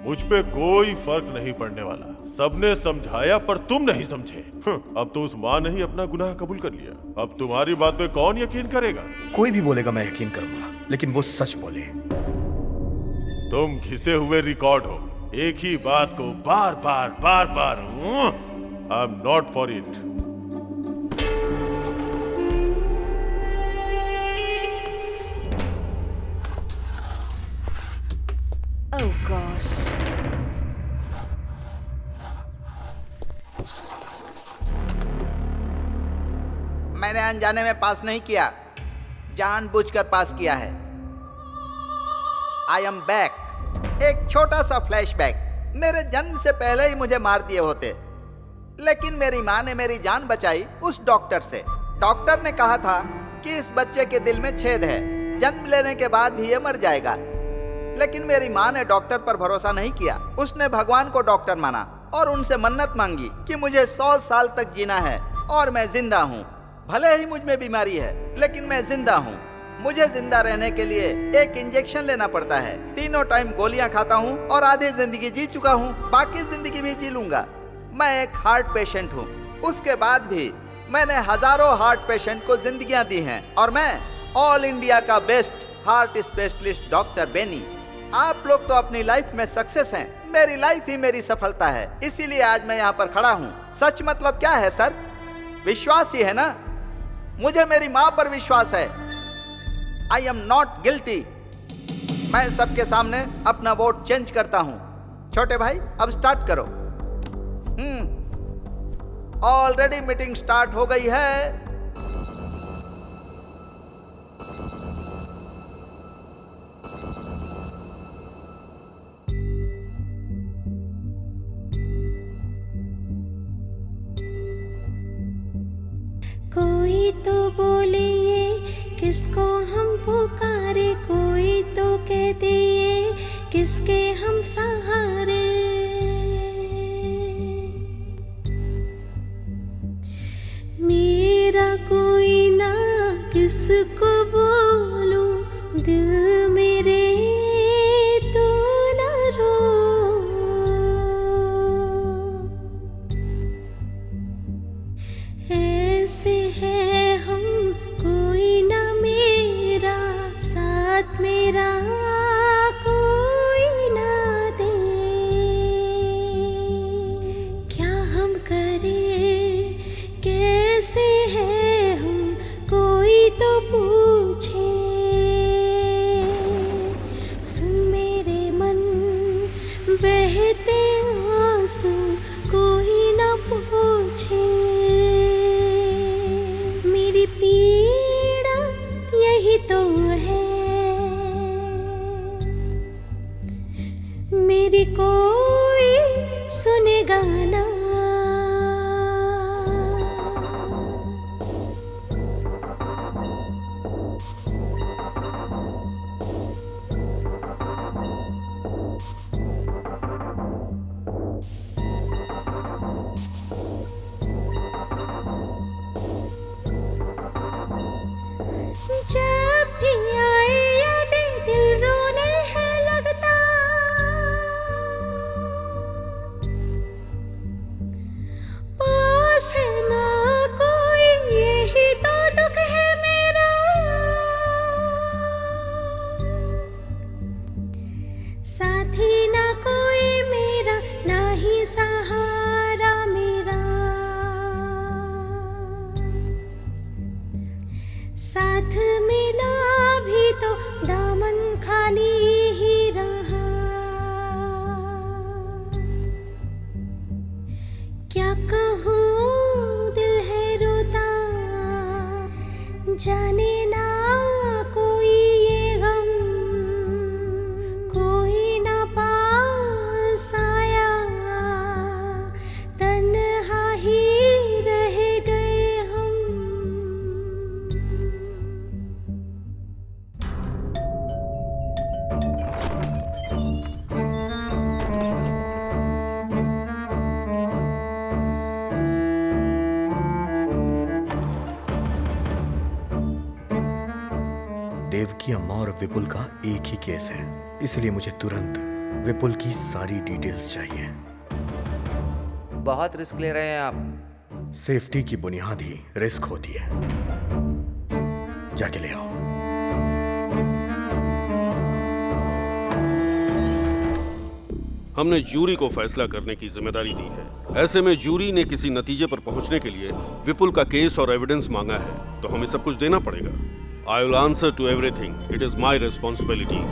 S13: मुझ पे कोई फर्क नहीं पड़ने वाला। सबने समझाया पर तुम नहीं समझे। अब तो उस माँ ने ही अपना गुनाह कबूल कर लिया। अब तुम्हारी बात पे कौन यकीन करेगा?
S5: कोई भी बोलेगा मैं यकीन करूंगा, लेकिन वो सच बोले।
S13: तुम घिसे हुए रिकॉर्ड हो, एक ही बात को बार बार I am not for it.
S12: Oh gosh.
S11: मैंने अनजाने में पास नहीं किया, जानबूझकर पास किया है। I am back. एक छोटा सा फ्लैशबैक। मेरे जन्म से पहले ही मुझे मार दिए होते, लेकिन मेरी माँ ने मेरी जान बचाई उस डॉक्टर से। डॉक्टर ने कहा था कि इस बच्चे के दिल में छेद है, जन्म लेने के बाद भी ये मर जाएगा। लेकिन मेरी माँ ने डॉक्टर पर भरोसा नहीं किया। उसने भगवान को डॉक्टर माना और उनसे मन्नत मांगी कि मुझे 100 साल तक जीना है और मैं जिंदा हूँ। भले ही मुझ में बीमारी है, लेकिन मैं जिंदा हूँ। मुझे जिंदा रहने के लिए एक इंजेक्शन लेना पड़ता है। तीनों टाइम गोलियां खाता हूँ और आधी जिंदगी जी चुका हूँ, बाकी जिंदगी भी जी लूंगा। मैं एक हार्ट पेशेंट हूँ। उसके बाद भी मैंने हजारों हार्ट पेशेंट को जिंदगियां दी हैं और मैं ऑल इंडिया का best heart specialist doctor Benny. आप लोग तो अपनी लाइफ में सक्सेस हैं, मेरी लाइफ ही मेरी सफलता है, इसीलिए आज मैं यहाँ पर खड़ा हूँ। सच मतलब क्या है सर? विश्वास ही है ना। मुझे मेरी माँ पर विश्वास है। आई एम नॉट गिल्टी। मैं सबके सामने अपना वोट चेंज करता हूँ। छोटे भाई अब स्टार्ट करो। ऑलरेडी मीटिंग स्टार्ट हो गई है।
S7: कोई तो बोले ये किसको हम पुकारे, कोई तो कहते ये किसके हम सहारे। मेरा कोई ना किसको बोलूं, दिल मेरे तू ना रो। ऐसे है हम कोई ना मेरा, साथ मेरा कोई ना दे। क्या हम करें, कैसे है हम, कोई तो पूछे। सुन मेरे मन बहते आंसू, कोई ना पूछे। मेरी पीड़ा यही तो है, मेरी कोई सुनेगा ना। जब भी आए यादें दिल रोने है लगता, पास है ना कोई यही तो दुख है मेरा। साथी ना कोई मेरा, ना ही सहारा मेरा। साथ मिला भी तो दामन खाली ही रहा। क्या कहूँ दिल है रोता, जाने ना कोई ये गम, कोई ना पास आया, तन्हा ही रह गए हम।
S5: की अम्मा और विपुल का एक ही केस है, इसलिए मुझे तुरंत विपुल की सारी डिटेल्स चाहिए।
S6: बहुत रिस्क ले रहे हैं आप।
S5: सेफ्टी की बुनियाद ही रिस्क होती है। जाके ले आओ।
S9: हमने जूरी को फैसला करने की जिम्मेदारी दी है। ऐसे में जूरी ने किसी नतीजे पर पहुंचने के लिए विपुल का केस और एविडेंस मांगा है, तो हमें सब कुछ देना पड़ेगा। I will answer to everything. It is my responsibility.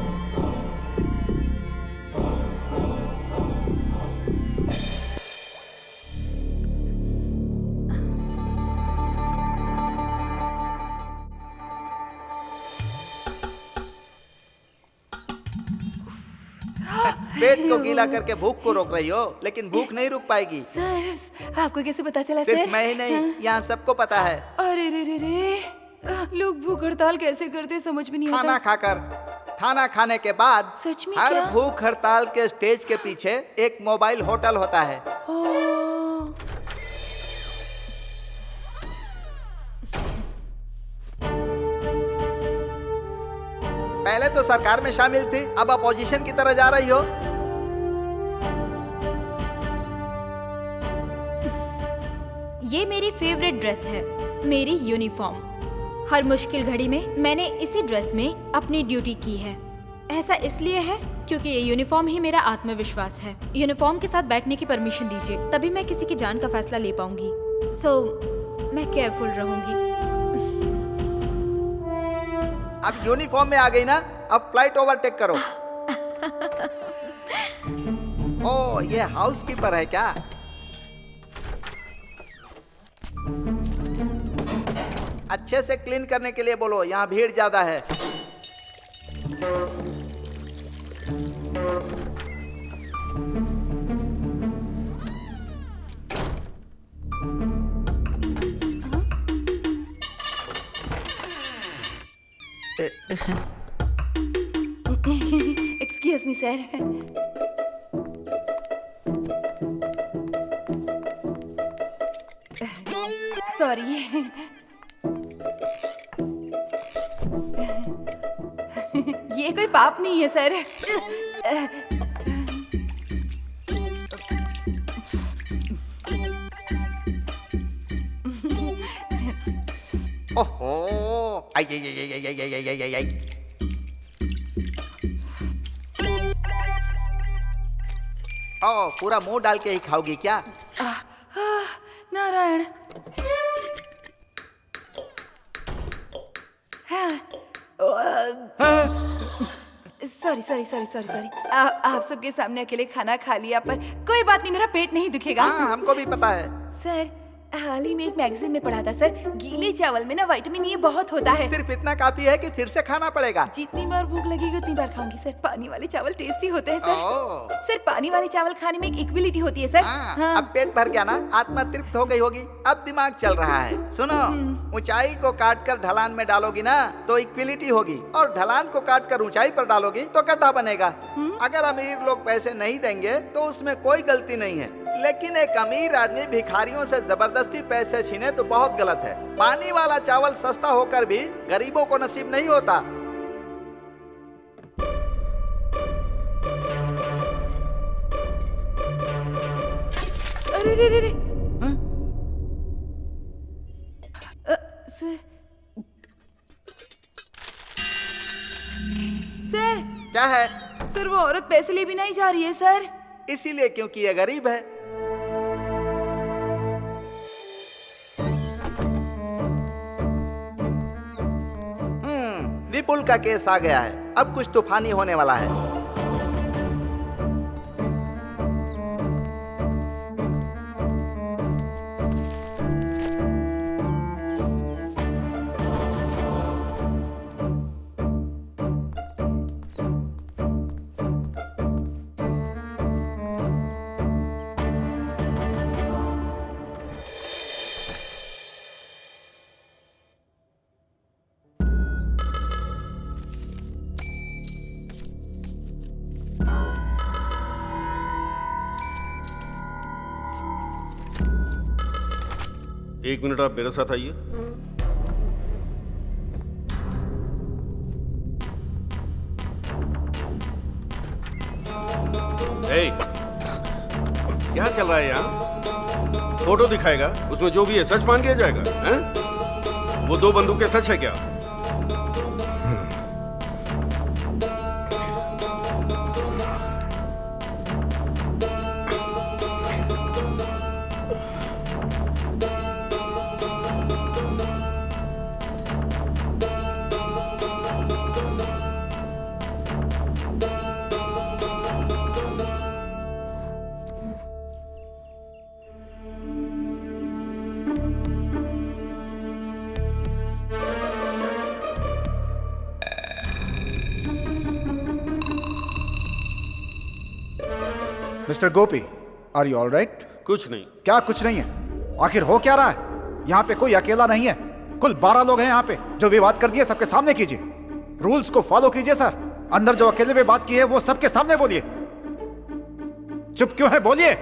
S11: पेट को गीला करके भूख को रोक रही हो, लेकिन भूख नहीं रुक पाएगी।
S12: सर, आपको कैसे पता चला सर?
S11: सिर्फ मैं ही नहीं, यहाँ सबको पता है।
S15: अरे रे रे रे, लोग भूख हड़ताल कैसे करते समझ में नहीं आता।
S11: खाना खाकर, खाना खाने के बाद
S15: सच में
S11: हर
S15: क्या?
S11: भूख हड़ताल के स्टेज के पीछे एक मोबाइल होटल होता है। पहले तो सरकार में शामिल थी, अब अपोजिशन की तरह जा रही हो।
S10: ये मेरी फेवरेट ड्रेस है, मेरी यूनिफॉर्म। हर मुश्किल घड़ी में मैंने इसी ड्रेस में अपनी ड्यूटी की है। ऐसा इसलिए है क्योंकि ये यूनिफॉर्म ही मेरा आत्मविश्वास है। यूनिफॉर्म के साथ बैठने की परमिशन दीजिए, तभी मैं किसी की जान का फैसला ले पाऊंगी। मैं केयरफुल रहूंगी।
S11: अब यूनिफॉर्म में आ गई ना, अब फ्लाइट ओवरटेक करो। ओ, ये हाउसकीपर है क्या? अच्छे से क्लीन करने के लिए बोलो, यहाँ भीड़ ज्यादा है।
S12: Excuse me sir.
S10: सॉरी।
S12: ये कोई पाप नहीं है सर।
S11: ओहो, आई आई आई आई आई आई आई आई आई। ओ, पूरा मुंह डाल के ही खाओगी क्या?
S15: Narayan.
S12: Sorry sorry sorry sorry sorry. आप सबके सामने अकेले खाना खा लिया, पर कोई बात नहीं, मेरा पेट नहीं दुखेगा।
S11: हाँ, हमको भी पता है।
S12: सर, हाल ही में एक मैगजीन में पढ़ा था सर, गीले चावल में ना विटामिन ए बहुत होता है।
S11: सिर्फ इतना काफी है कि फिर से खाना पड़ेगा।
S12: जितनी बार भूख लगेगी उतनी बार खाऊंगी सर। पानी वाले चावल टेस्टी होते हैं सर। सर, पानी वाले चावल खाने में एक इक्विलिटी होती है सर।
S11: हाँ। अब पेट भर गया ना, आत्मा तृप्त हो गई होगी, अब दिमाग चल रहा है। सुनो, ऊंचाई को काट कर ढलान में डालोगी ना तो इक्विलिटी होगी, और ढलान को काट कर ऊंचाई पर डालोगी तो गड्ढा बनेगा। अगर अमीर लोग पैसे नहीं देंगे तो उसमें कोई गलती नहीं है, लेकिन एक अमीर आदमी भिखारियों से जबरदस्ती पैसे छीने तो बहुत गलत है। पानी वाला चावल सस्ता होकर भी गरीबों को नसीब नहीं होता।
S12: अरे रे रे रे। सर, सर
S11: क्या है?
S12: सर, वो औरत पैसे लिए बिना ही जा रही है सर।
S11: इसीलिए क्योंकि ये गरीब है। विपुल का केस आ गया है, अब कुछ तूफानी होने वाला है।
S9: एक मिनट, आप मेरे साथ आइए। ए, क्या चल रहा है यहाँ? फोटो दिखाएगा, उसमें जो भी है सच मान लिया जाएगा, हैं? वो 2 बंदूकें सच है क्या?
S14: Mister Gopi, are you all right?
S9: कुछ नहीं।
S14: क्या कुछ नहीं है? आखिर हो क्या रहा है? यहाँ पे कोई अकेला नहीं है, कुल 12 लोग हैं यहाँ पे। जो भी बात कर दी है सबके सामने कीजिए। रूल्स को फॉलो कीजिए सर। अंदर जो अकेले में बात की है वो सबके सामने बोलिए। चुप क्यों है, बोलिए।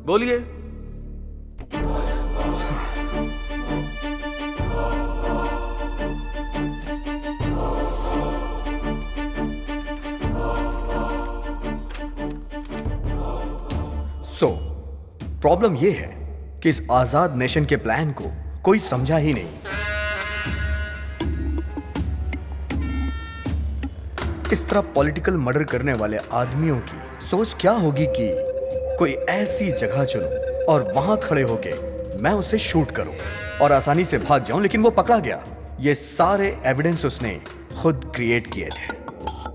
S9: बोलिए।
S5: प्रॉब्लम यह है कि इस आजाद नेशन के प्लान को कोई समझा ही नहीं। इस तरह पॉलिटिकल मर्डर करने वाले आदमियों की सोच क्या होगी कि कोई ऐसी जगह चुनूं और वहां खड़े होके मैं उसे शूट करूं और आसानी से भाग जाऊं, लेकिन वो पकड़ा गया। ये सारे एविडेंस उसने खुद क्रिएट किए थे।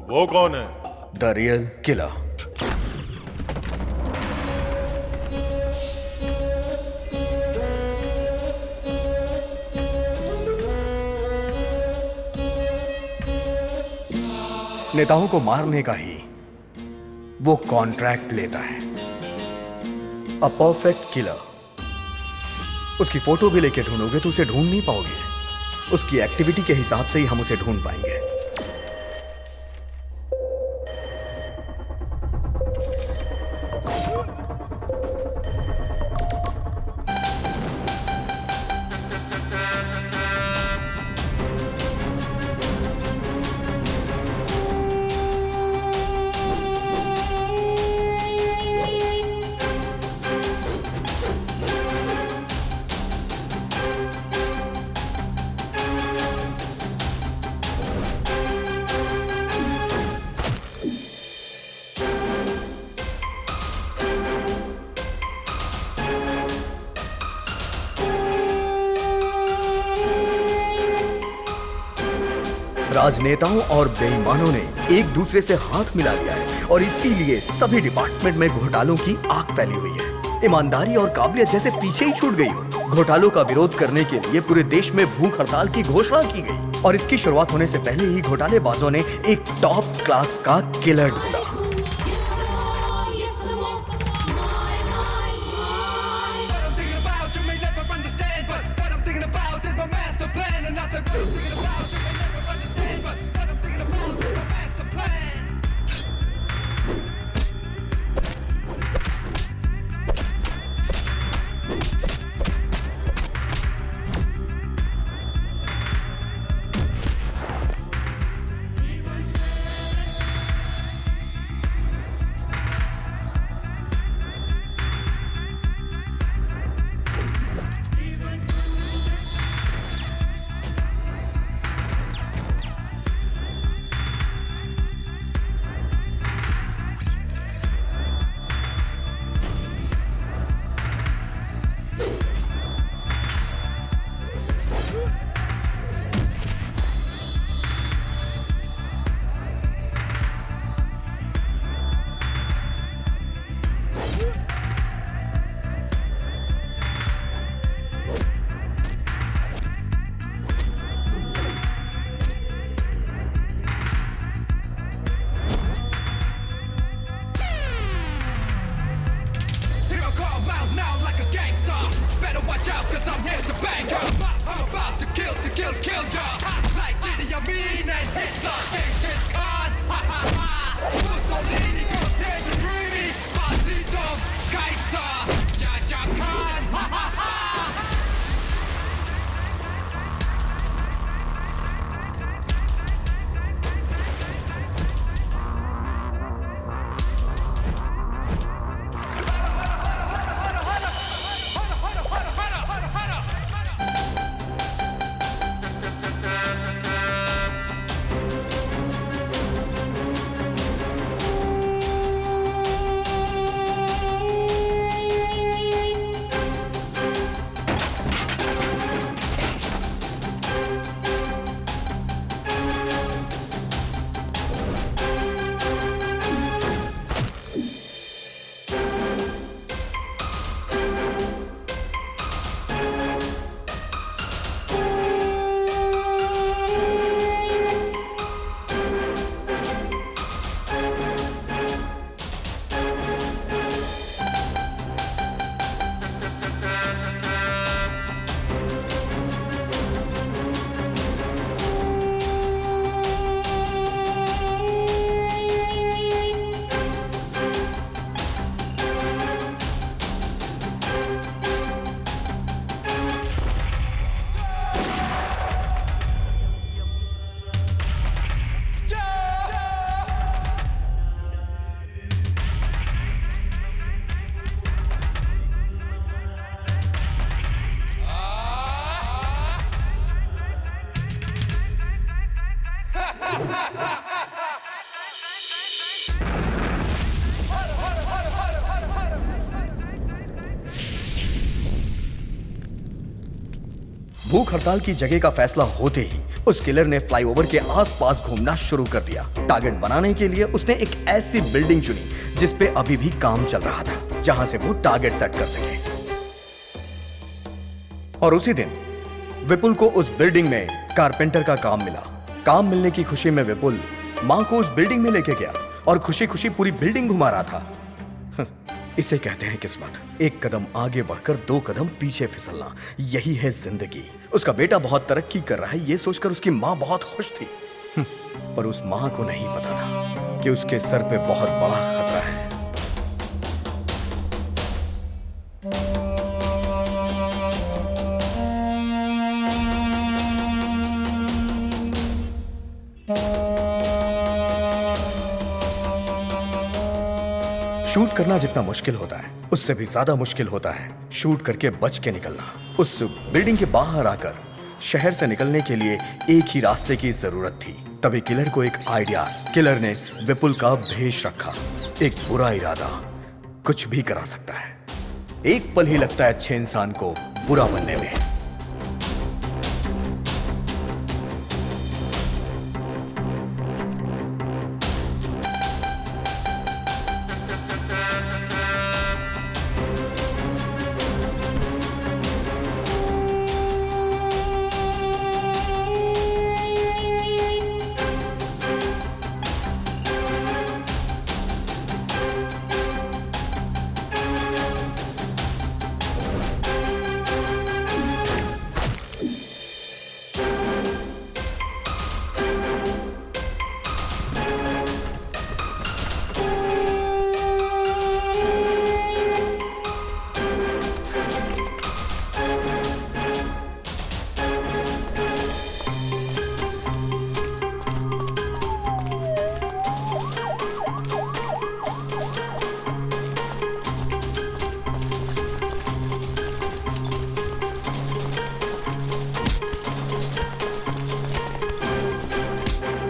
S13: वो कौन है?
S5: The real killer. नेताओं को मारने का ही वो कॉन्ट्रैक्ट लेता है। A perfect killer. उसकी फोटो भी लेके ढूंढोगे तो उसे ढूंढ नहीं पाओगे। उसकी एक्टिविटी के हिसाब से ही हम उसे ढूंढ पाएंगे। राजनेताओं और बेईमानों ने एक दूसरे से हाथ मिला लिया है और इसीलिए सभी डिपार्टमेंट में घोटालों की आग फैली हुई है। ईमानदारी और काबिलियत जैसे पीछे ही छूट गई हो। घोटालों का विरोध करने के लिए पूरे देश में भूख हड़ताल की घोषणा की गई और इसकी शुरुआत होने से पहले ही घोटालेबाजों ने एक टॉप क्लास का किलर ढूंढा। भूख हड़ताल की जगह का फैसला होते ही उस किलर ने फ्लाईओवर के आसपास घूमना शुरू कर दिया। टारगेट बनाने के लिए उसने एक ऐसी बिल्डिंग चुनी जिस पे अभी भी काम चल रहा था, जहां से वो टारगेट सेट कर सके। और उसी दिन विपुल को उस बिल्डिंग में कारपेंटर का काम मिला। काम मिलने की खुशी में विपुल मां को उस बिल्डिंग में लेके गया और खुशी खुशी पूरी बिल्डिंग घुमा रहा था। इसे कहते हैं किस्मत। एक कदम आगे बढ़कर 2 कदम पीछे फिसलना, यही है जिंदगी। उसका बेटा बहुत तरक्की कर रहा है, ये सोचकर उसकी मां बहुत खुश थी। पर उस मां को नहीं पता था कि उसके सर पे बहुत बड़ा खतरा है। शूट करना जितना मुश्किल होता है, उससे भी ज्यादा मुश्किल होता है शूट करके बच के निकलना। उस बिल्डिंग के बाहर आकर शहर से निकलने के लिए एक ही रास्ते की जरूरत थी। तभी किलर को एक आइडिया। किलर ने विपुल का भेष रखा। एक बुरा इरादा कुछ भी करा सकता है। एक पल ही लगता है अच्छे इंसान को बुरा बनने में।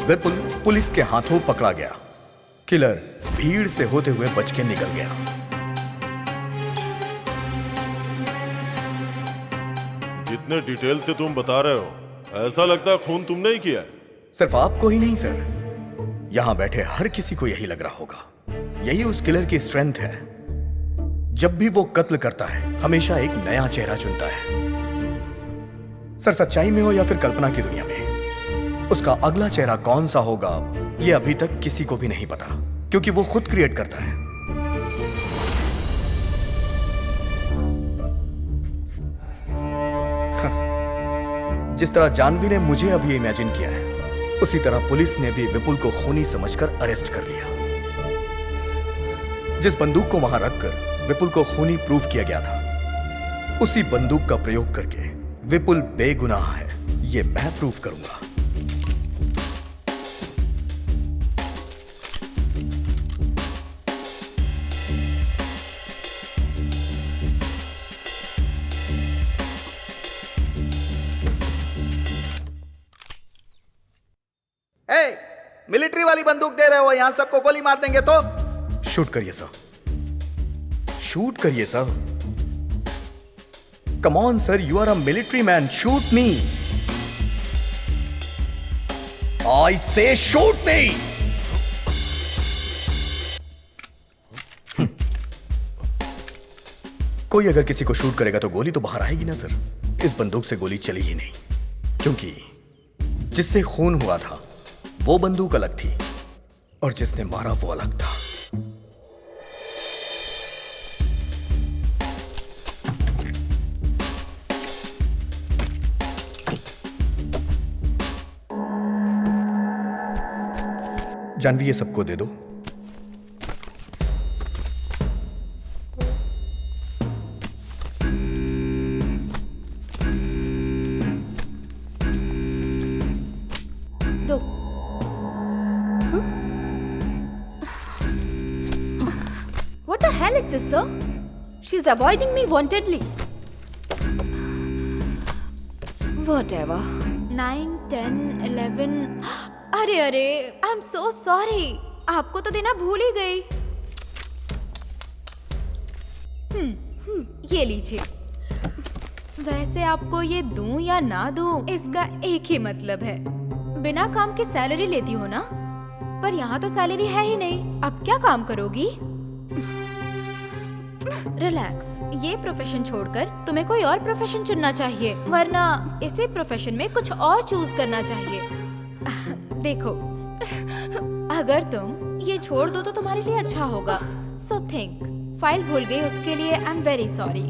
S5: विपुल पुलिस के हाथों पकड़ा गया। किलर भीड़ से होते हुए बच के निकल गया।
S13: जितने डिटेल से तुम बता रहे हो, ऐसा लगता है खून तुमने ही किया है।
S5: सिर्फ आपको ही नहीं सर, यहां बैठे हर किसी को यही लग रहा होगा। यही उस किलर की स्ट्रेंथ है। जब भी वो कत्ल करता है, हमेशा एक नया चेहरा चुनता है। सर, सच्चाई में हो या फिर कल्पना की दुनिया में, उसका अगला चेहरा कौन सा होगा ये अभी तक किसी को भी नहीं पता, क्योंकि वो खुद क्रिएट करता है। जिस तरह जानवी ने मुझे अभी इमेजिन किया है, उसी तरह पुलिस ने भी विपुल को खूनी समझकर अरेस्ट कर लिया। जिस बंदूक को वहां रखकर विपुल को खूनी प्रूव किया गया था, उसी बंदूक का प्रयोग करके विपुल बेगुनाह है, ये मैं प्रूव करूंगा।
S11: मिलिट्री वाली बंदूक दे रहे हो, यहां सबको गोली मार देंगे तो।
S5: शूट करिए सर, शूट करिए sir. Come on sir, you are a military man, shoot me. I say shoot मी। कोई अगर किसी को शूट करेगा तो गोली तो बाहर आएगी ना सर। इस बंदूक से गोली चली ही नहीं, क्योंकि जिससे खून हुआ था वो बंदूक अलग थी और जिसने मारा वो अलग था। जानवी, ये सबको दे दो।
S12: What the hell is this, sir? She's avoiding me wantedly. Whatever.
S10: 9, 10, 11. अरे अरे, आई एम सो सॉरी, आपको तो देना भूल ही गई। ये लीजिए। वैसे आपको ये दूं या ना दूं, इसका एक ही मतलब है, बिना काम के सैलरी लेती हो ना, पर यहाँ तो सैलरी है ही नहीं, अब क्या काम करोगी? रिलैक्स, ये प्रोफेशन छोड़कर तुम्हें कोई और प्रोफेशन चुनना चाहिए, वरना इसी प्रोफेशन में कुछ और चूज करना चाहिए। देखो, अगर तुम ये छोड़ दो तो तुम्हारे लिए अच्छा होगा। So think. फाइल भूल गई, उसके लिए I am very sorry.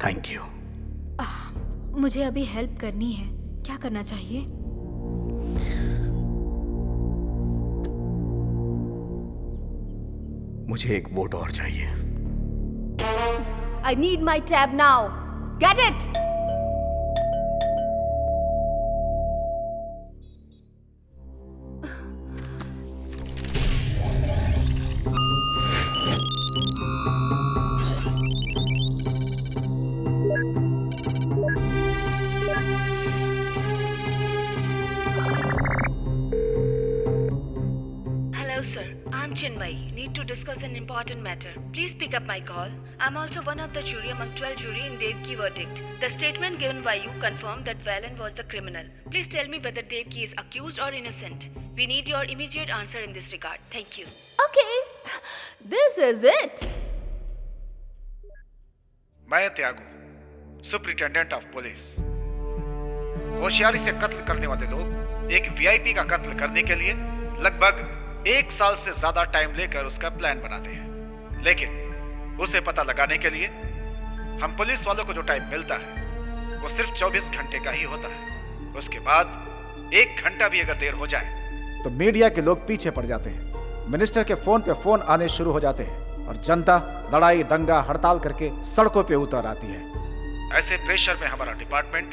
S5: Thank you.
S10: मुझे अभी हेल्प करनी है, क्या करना चाहिए?
S5: मुझे एक वोट और चाहिए।
S12: I need my tab now. Get it?
S17: Hello, sir. I'm Chinmay. Need to discuss an important matter. Please pick up my call. I'm also one of the jury among 12 jury in Devki verdict. The statement given by you confirmed that Valen was the criminal. Please tell me whether Devki is accused or innocent. We need your immediate answer in this regard. Thank you.
S12: Okay, this is it.
S1: मैं त्यागू, सुपरिटेंडेंट ऑफ पुलिस। होशियारी से कत्ल करने वाले लोग एक वीआईपी का कत्ल करने के लिए लगभग 1 साल से ज्यादा टाइम लेकर उसका प्लान बनाते हैं, लेकिन उसे पता लगाने के लिए हम पुलिस वालों को जो टाइम मिलता है वो सिर्फ 24 घंटे का ही होता है। उसके बाद 1 घंटा भी अगर देर हो जाए
S14: तो मीडिया के लोग पीछे पड़ जाते हैं, मिनिस्टर के फोन पे फोन आने शुरू हो जाते हैं और जनता लड़ाई दंगा हड़ताल करके सड़कों पे उतर आती है।
S1: ऐसे प्रेशर में हमारा डिपार्टमेंट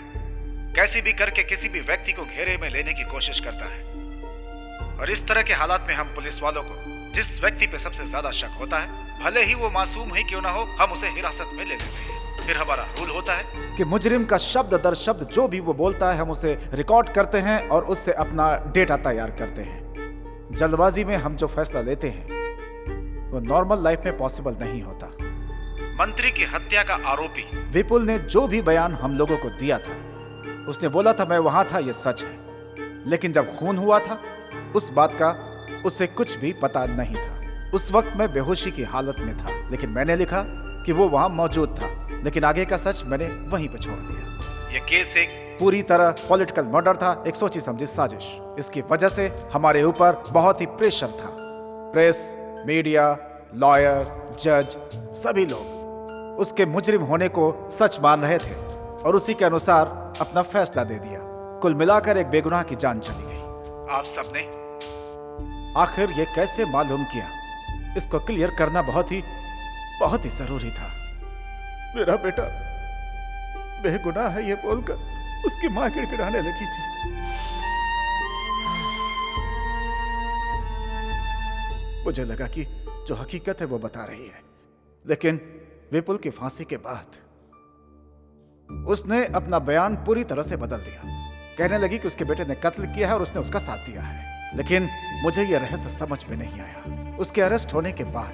S1: कैसी भी करके किसी भी व्यक्ति को घेरे में लेने की कोशिश करता है, और इस तरह के हालात में हम पुलिस वालों को जिस व्यक्ति पे सबसे ज्यादा शक होता है, भले ही वो मासूम ही क्यों ना हो, हम उसे हिरासत में ले लेते हैं। फिर हमारा रूल होता है
S14: कि मुजरिम का शब्द दर शब्द जो भी वो बोलता है हम उसे रिकॉर्ड करते हैं और उससे अपना डेटा तैयार करते हैं। जल्दबाजी में हम जो फैसला लेते हैं वो नॉर्मल लाइफ में पॉसिबल नहीं होता।
S1: मंत्री की हत्या का आरोपी
S14: विपुल ने जो भी बयान हम लोगों को दिया था, उसने बोला था मैं वहां था, ये सच है, लेकिन जब खून हुआ था उस बात का उसे कुछ भी पता नहीं था। उस वक्त मैं बेहोशी की हालत में था, लेकिन मैंने लिखा कि वो वहां मौजूद था, लेकिन आगे का सच मैंने वहीं पे छोड़ दिया।
S1: ये केस एक
S14: पूरी तरह पॉलिटिकल मर्डर था, एक सोची समझी साजिश। इसकी वजह से हमारे ऊपर बहुत ही प्रेशर था। प्रेस, मीडिया, लॉयर, जज, सभी लोग उसके मुजरिम होने को सच मान रहे थे और उसी के अनुसार अपना फैसला दे दिया। कुल मिलाकर एक बेगुनाह की जान चली गई।
S1: आप सबने
S14: आखिर ये कैसे मालूम किया, इसको क्लियर करना बहुत ही जरूरी था। मेरा बेटा बेगुनाह है ये बोलकर उसकी मां गिड़गिड़ाने लगी थी। मुझे लगा कि जो हकीकत है वो बता रही है, लेकिन विपुल की फांसी के बाद उसने अपना बयान पूरी तरह से बदल दिया। कहने लगी कि उसके बेटे ने कत्ल किया है और उसने उसका साथ दिया है, लेकिन मुझे यह रहस्य समझ में नहीं आया। उसके अरेस्ट होने के बाद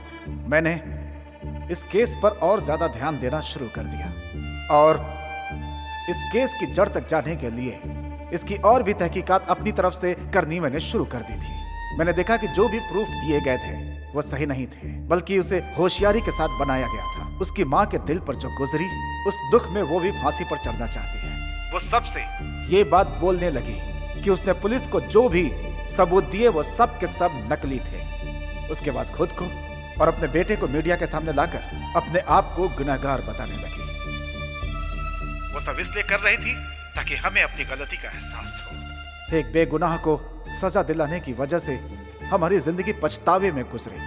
S14: मैंने इस केस पर और ज्यादा ध्यान देना शुरू कर दिया और इस केस की जड़ तक जाने के लिए इसकी और भी तहकीकात अपनी तरफ से करनी मैंने शुरू कर दी थी। मैंने देखा कि जो भी प्रूफ दिए गए थे वो सही नहीं थे, बल्कि उसे होशियारी के साथ बनाया गया था। उसकी माँ के दिल पर जो गुजरी, उस दुख में वो भी फांसी पर चढ़ना चाहती है।
S1: वो सबसे
S14: ये बात बोलने लगी कि उसने पुलिस को जो भी सबूत दिए वो सब के सब नकली थे। उसके बाद खुद को और अपने बेटे को मीडिया के सामने लाकर अपने आप को गुनहगार बताने लगी।
S1: वो सब इसलिए कर रही थी ताकि हमें अपनी गलती का एहसास हो।
S14: एक बेगुनाह को सजा दिलाने की वजह से हमारी जिंदगी पछतावे में गुजरी।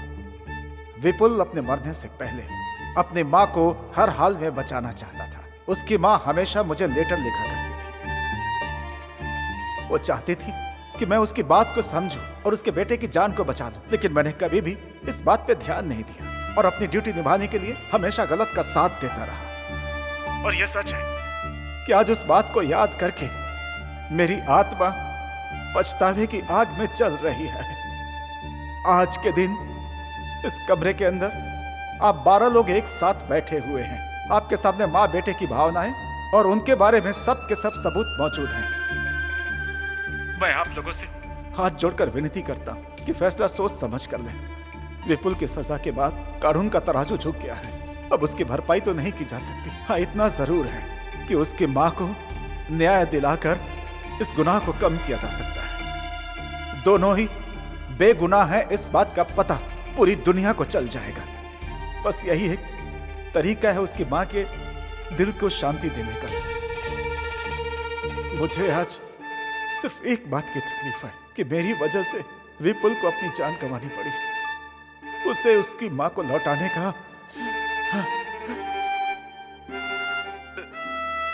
S14: विपुल अपने मरने से पहले अपनी माँ को हर हाल में बचाना चाहता था। उसकी माँ हमेशा मुझे लेटर लिखा करती थी। वो चाहती थी कि मैं उसकी बात को समझूं और उसके बेटे की जान को बचा लूं, लेकिन मैंने कभी भी इस बात पे ध्यान नहीं दिया और अपनी ड्यूटी निभाने के लिए हमेशा गलत का साथ देता रहा।
S1: और ये सच है
S14: कि आज उस बात को याद करके मेरी आत्मा पछतावे की आग में जल रही है। आज के दिन इस कमरे के अंदर आप 12 लोग एक साथ बैठे हुए हैं। आपके सामने माँ बेटे की भावनाएं और उनके बारे में सब के सब सबूत मौजूद हैं।
S1: मैं आप लोगों से
S14: हाथ जोड़कर विनती करता हूं कि फैसला सोच समझ कर लें। विपुल की सजा के बाद कानून का तराजू झुक गया है। अब उसकी भरपाई तो नहीं की जा सकती। हाँ, इतना जरूर है कि उसकी माँ को न्याय दिलाकर इस गुनाह को कम किया जा सकता है। दोनों ही बेगुनाह हैं, इस बात का पता पूरी दुनिया को चल जाएगा। बस यही एक तरीका है उसकी माँ के दिल को शांति देने का। मुझे आज सिर्फ एक बात की तकलीफ है कि मेरी वजह से विपुल को अपनी जान गंवानी पड़ी। उसे उसकी माँ को लौटाने का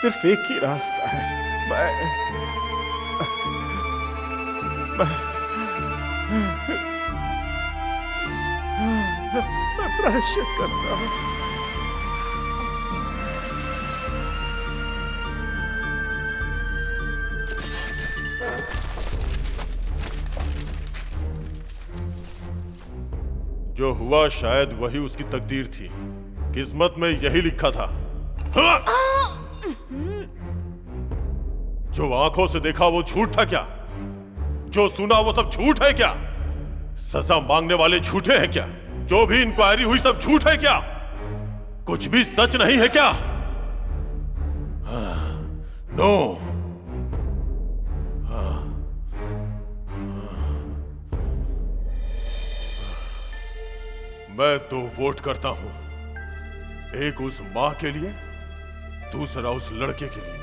S14: सिर्फ एक ही रास्ता है। मैं प्रायश्चित करता हूँ।
S13: जो हुआ शायद वही उसकी तकदीर थी। किस्मत में यही लिखा था। जो आंखों से देखा वो झूठ था क्या? जो सुना वो सब झूठ है क्या? सजा मांगने वाले झूठे हैं क्या? जो भी इंक्वायरी हुई सब झूठ है क्या? कुछ भी सच नहीं है क्या? नो। मैं 2 वोट करता हूं, एक उस मां के लिए, दूसरा उस लड़के के लिए।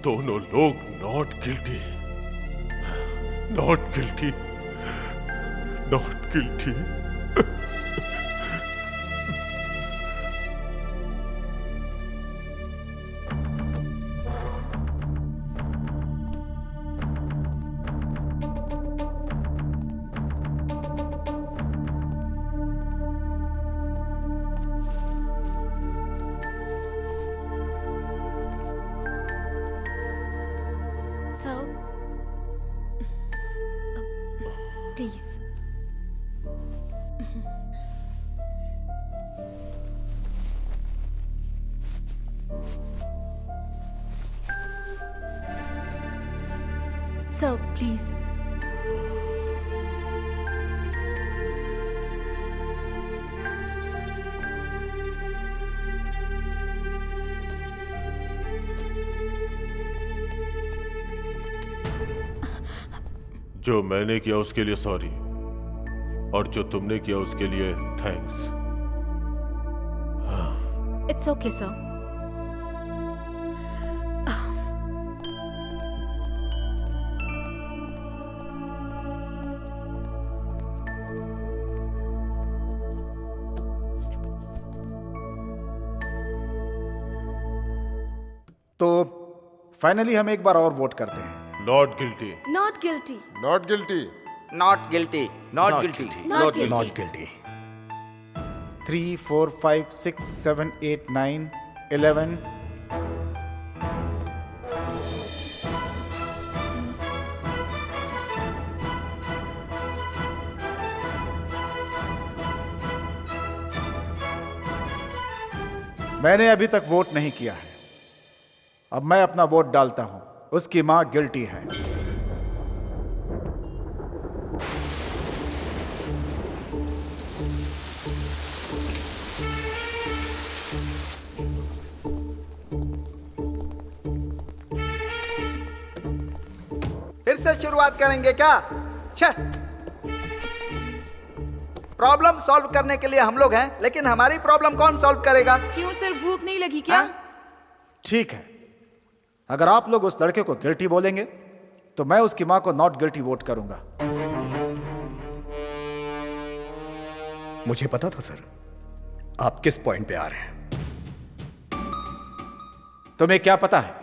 S13: दोनों लोग not guilty, not guilty, not guilty.
S10: Please. Sir, please.
S13: जो मैंने किया उसके लिए सॉरी, और जो तुमने किया उसके लिए थैंक्स।
S10: It's okay, sir.
S14: तो फाइनली हम एक बार और वोट करते हैं।
S13: Not guilty,
S12: not guilty,
S9: not guilty,
S8: not guilty,
S6: not guilty,
S12: not guilty,
S14: not guilty. 3, 4, 5, 6, 7, 8, 9, 11। मैंने अभी तक वोट नहीं किया है। अब मैं अपना वोट डालता हूं। उसकी मां गिल्टी है।
S11: फिर से शुरुआत करेंगे क्या? प्रॉब्लम सॉल्व करने के लिए हम लोग हैं, लेकिन हमारी प्रॉब्लम कौन सॉल्व करेगा?
S12: क्यों सर, भूख नहीं लगी क्या?
S14: ठीक है, अगर आप लोग उस लड़के को गिल्टी बोलेंगे तो मैं उसकी मां को नॉट गिल्टी वोट करूंगा।
S5: मुझे पता था सर आप किस पॉइंट पे आ रहे हैं।
S14: तुम्हें क्या पता है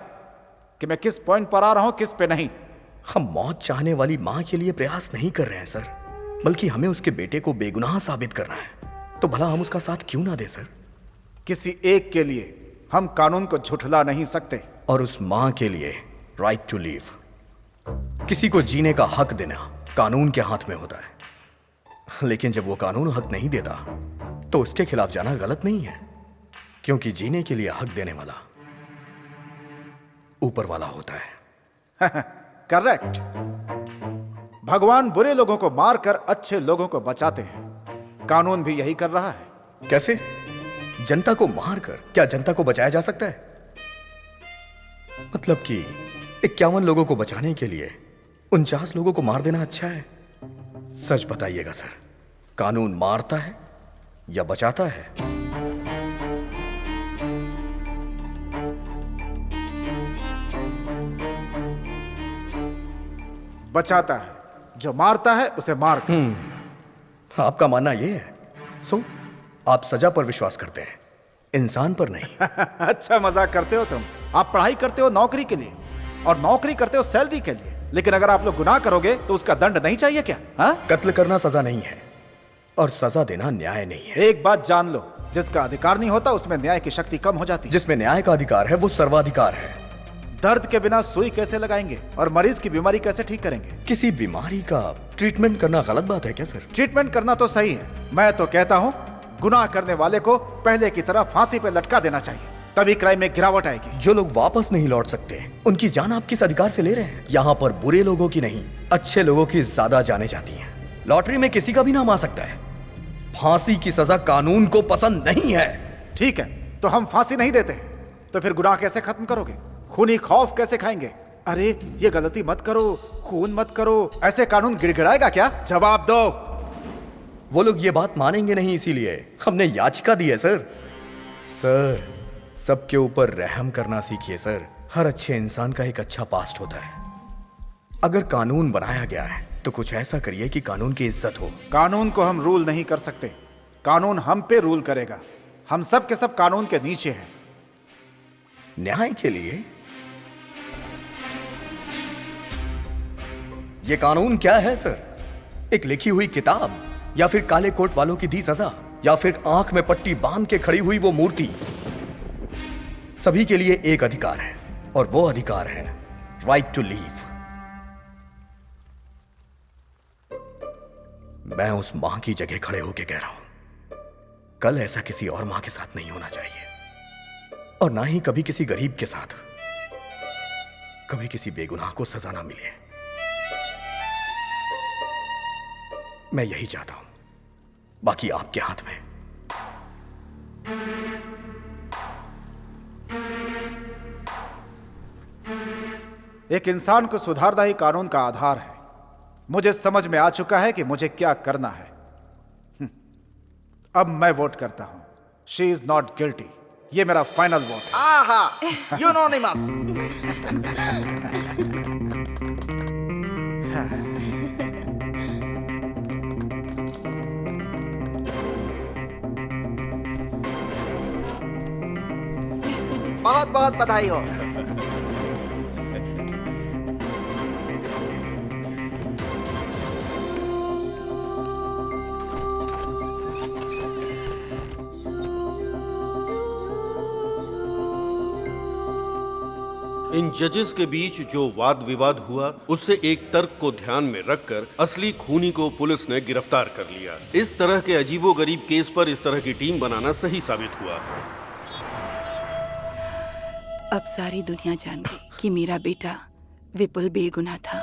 S14: कि मैं किस पॉइंट पर आ रहा हूं, किस पे नहीं?
S5: हम मौत चाहने वाली मां के लिए प्रयास नहीं कर रहे हैं सर, बल्कि हमें उसके बेटे को बेगुनाह साबित करना है। तो भला हम उसका साथ क्यों ना दे सर?
S14: किसी एक के लिए हम कानून को झुठला नहीं सकते।
S5: और उस मां के लिए राइट टू लीव, किसी को जीने का हक देना कानून के हाथ में होता है। लेकिन जब वो कानून हक नहीं देता तो उसके खिलाफ जाना गलत नहीं है, क्योंकि जीने के लिए हक देने वाला ऊपर वाला होता है।
S14: करेक्ट। भगवान बुरे लोगों को मारकर अच्छे लोगों को बचाते हैं। कानून भी यही कर रहा है।
S5: कैसे? जनता को मारकर क्या जनता को बचाया जा सकता है? मतलब कि 51 लोगों को बचाने के लिए 49 लोगों को मार देना अच्छा है? सच बताइएगा सर, कानून मारता है या बचाता है?
S14: बचाता है। जो मारता है उसे मार।
S5: आपका मानना यह है? सो आप सजा पर विश्वास करते हैं, इंसान पर नहीं।
S14: अच्छा मजाक करते हो तुम। आप पढ़ाई करते हो नौकरी के लिए और नौकरी करते हो सैलरी के लिए, लेकिन अगर आप लोग गुनाह करोगे तो उसका दंड नहीं चाहिए क्या? हाँ?
S5: कत्ल करना सजा नहीं है और सजा देना न्याय नहीं है।
S14: एक बात जान लो, जिसका अधिकार नहीं होता उसमें न्याय की शक्ति कम हो जाती है।
S5: जिसमें न्याय का अधिकार है वो सर्वाधिकार है।
S14: दर्द के बिना सुई कैसे लगाएंगे और मरीज की बीमारी कैसे ठीक करेंगे?
S5: किसी बीमारी का ट्रीटमेंट करना गलत बात है क्या सर?
S14: ट्रीटमेंट करना तो सही है। मैं तो कहता हूँ गुनाह करने वाले को पहले की तरह फांसी पे लटका देना चाहिए, तभी क्राइम में गिरावट आएगी।
S5: जो लोग वापस नहीं लौट सकते उनकी जान आप किस अधिकार से ले रहे हैं? यहाँ पर बुरे लोगों की नहीं, अच्छे लोगों की ज्यादा जाने जाती हैं। लॉटरी में किसी का भी नाम आ सकता है। फांसी की सजा कानून को पसंद नहीं है।
S14: ठीक है, तो हम फांसी नहीं देते, तो फिर गुनाह कैसे खत्म करोगे? खूनी खौफ कैसे खाएंगे? अरे ये गलती मत करो, खून मत करो, ऐसे कानून गिड़गिड़ाएगा क्या? जवाब दो।
S5: वो लोग ये बात मानेंगे नहीं, इसीलिए हमने याचिका दी है सर। सर, सबके ऊपर रहम करना सीखिए सर। हर अच्छे इंसान का एक अच्छा पास्ट होता है। अगर कानून बनाया गया है तो कुछ ऐसा करिए कि कानून की इज्जत हो।
S14: कानून को हम रूल नहीं कर सकते, कानून हम पे रूल करेगा। हम सब के सब कानून के नीचे हैं।
S5: न्याय के लिए ये कानून क्या है सर? एक लिखी हुई किताब, या फिर काले कोट वालों की दी सजा, या फिर आंख में पट्टी बांध के खड़ी हुई वो मूर्ति? सभी के लिए एक अधिकार है और वो अधिकार है राइट टू लीव। मैं उस मां की जगह खड़े होकर कह रहा हूं, कल ऐसा किसी और मां के साथ नहीं होना चाहिए, और ना ही कभी किसी गरीब के साथ, कभी किसी बेगुनाह को सजा ना मिले। मैं यही चाहता हूं, बाकी आपके हाथ में।
S14: एक इंसान को सुधारना ही कानून का आधार है। मुझे समझ में आ चुका है कि मुझे क्या करना है। अब मैं वोट करता हूं, शी इज नॉट गिल्टी। ये मेरा फाइनल वोट।
S11: आहा, यूनोनिमस। बहुत बहुत बधाई हो।
S9: इन जजेस के बीच जो वाद विवाद हुआ उससे एक तर्क को ध्यान में रखकर असली खूनी को पुलिस ने गिरफ्तार कर लिया। इस तरह के अजीबोगरीब केस पर इस तरह की टीम बनाना सही साबित हुआ।
S2: अब सारी दुनिया जान गई कि मेरा बेटा विपुल बेगुनाह था।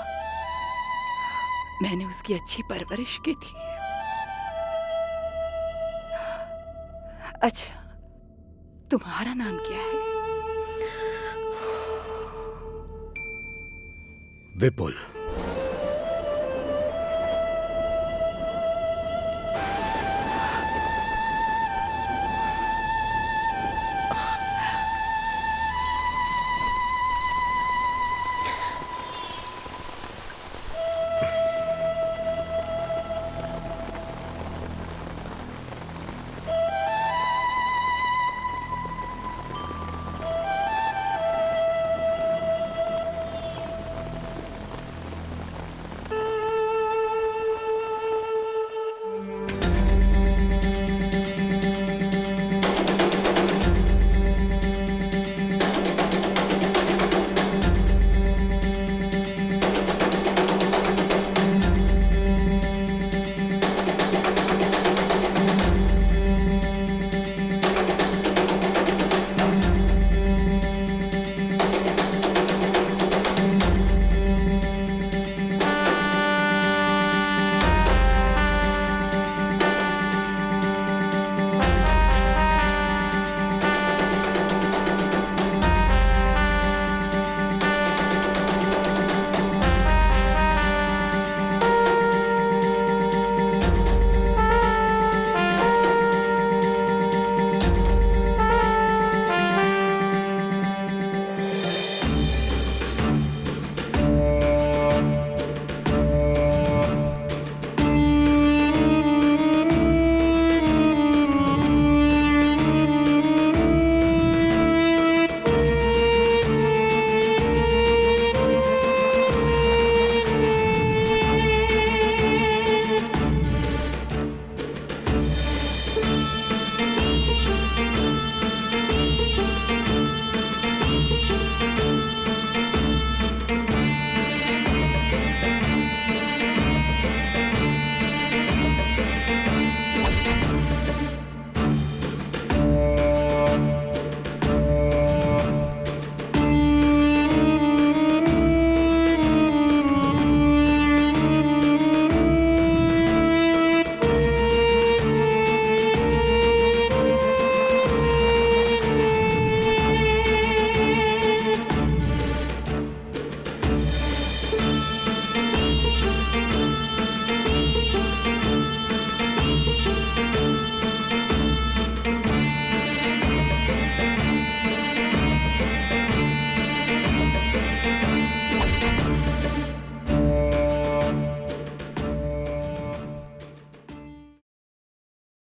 S2: मैंने उसकी अच्छी परवरिश की थी। अच्छा, तुम्हारा नाम क्या है?
S5: विपुल।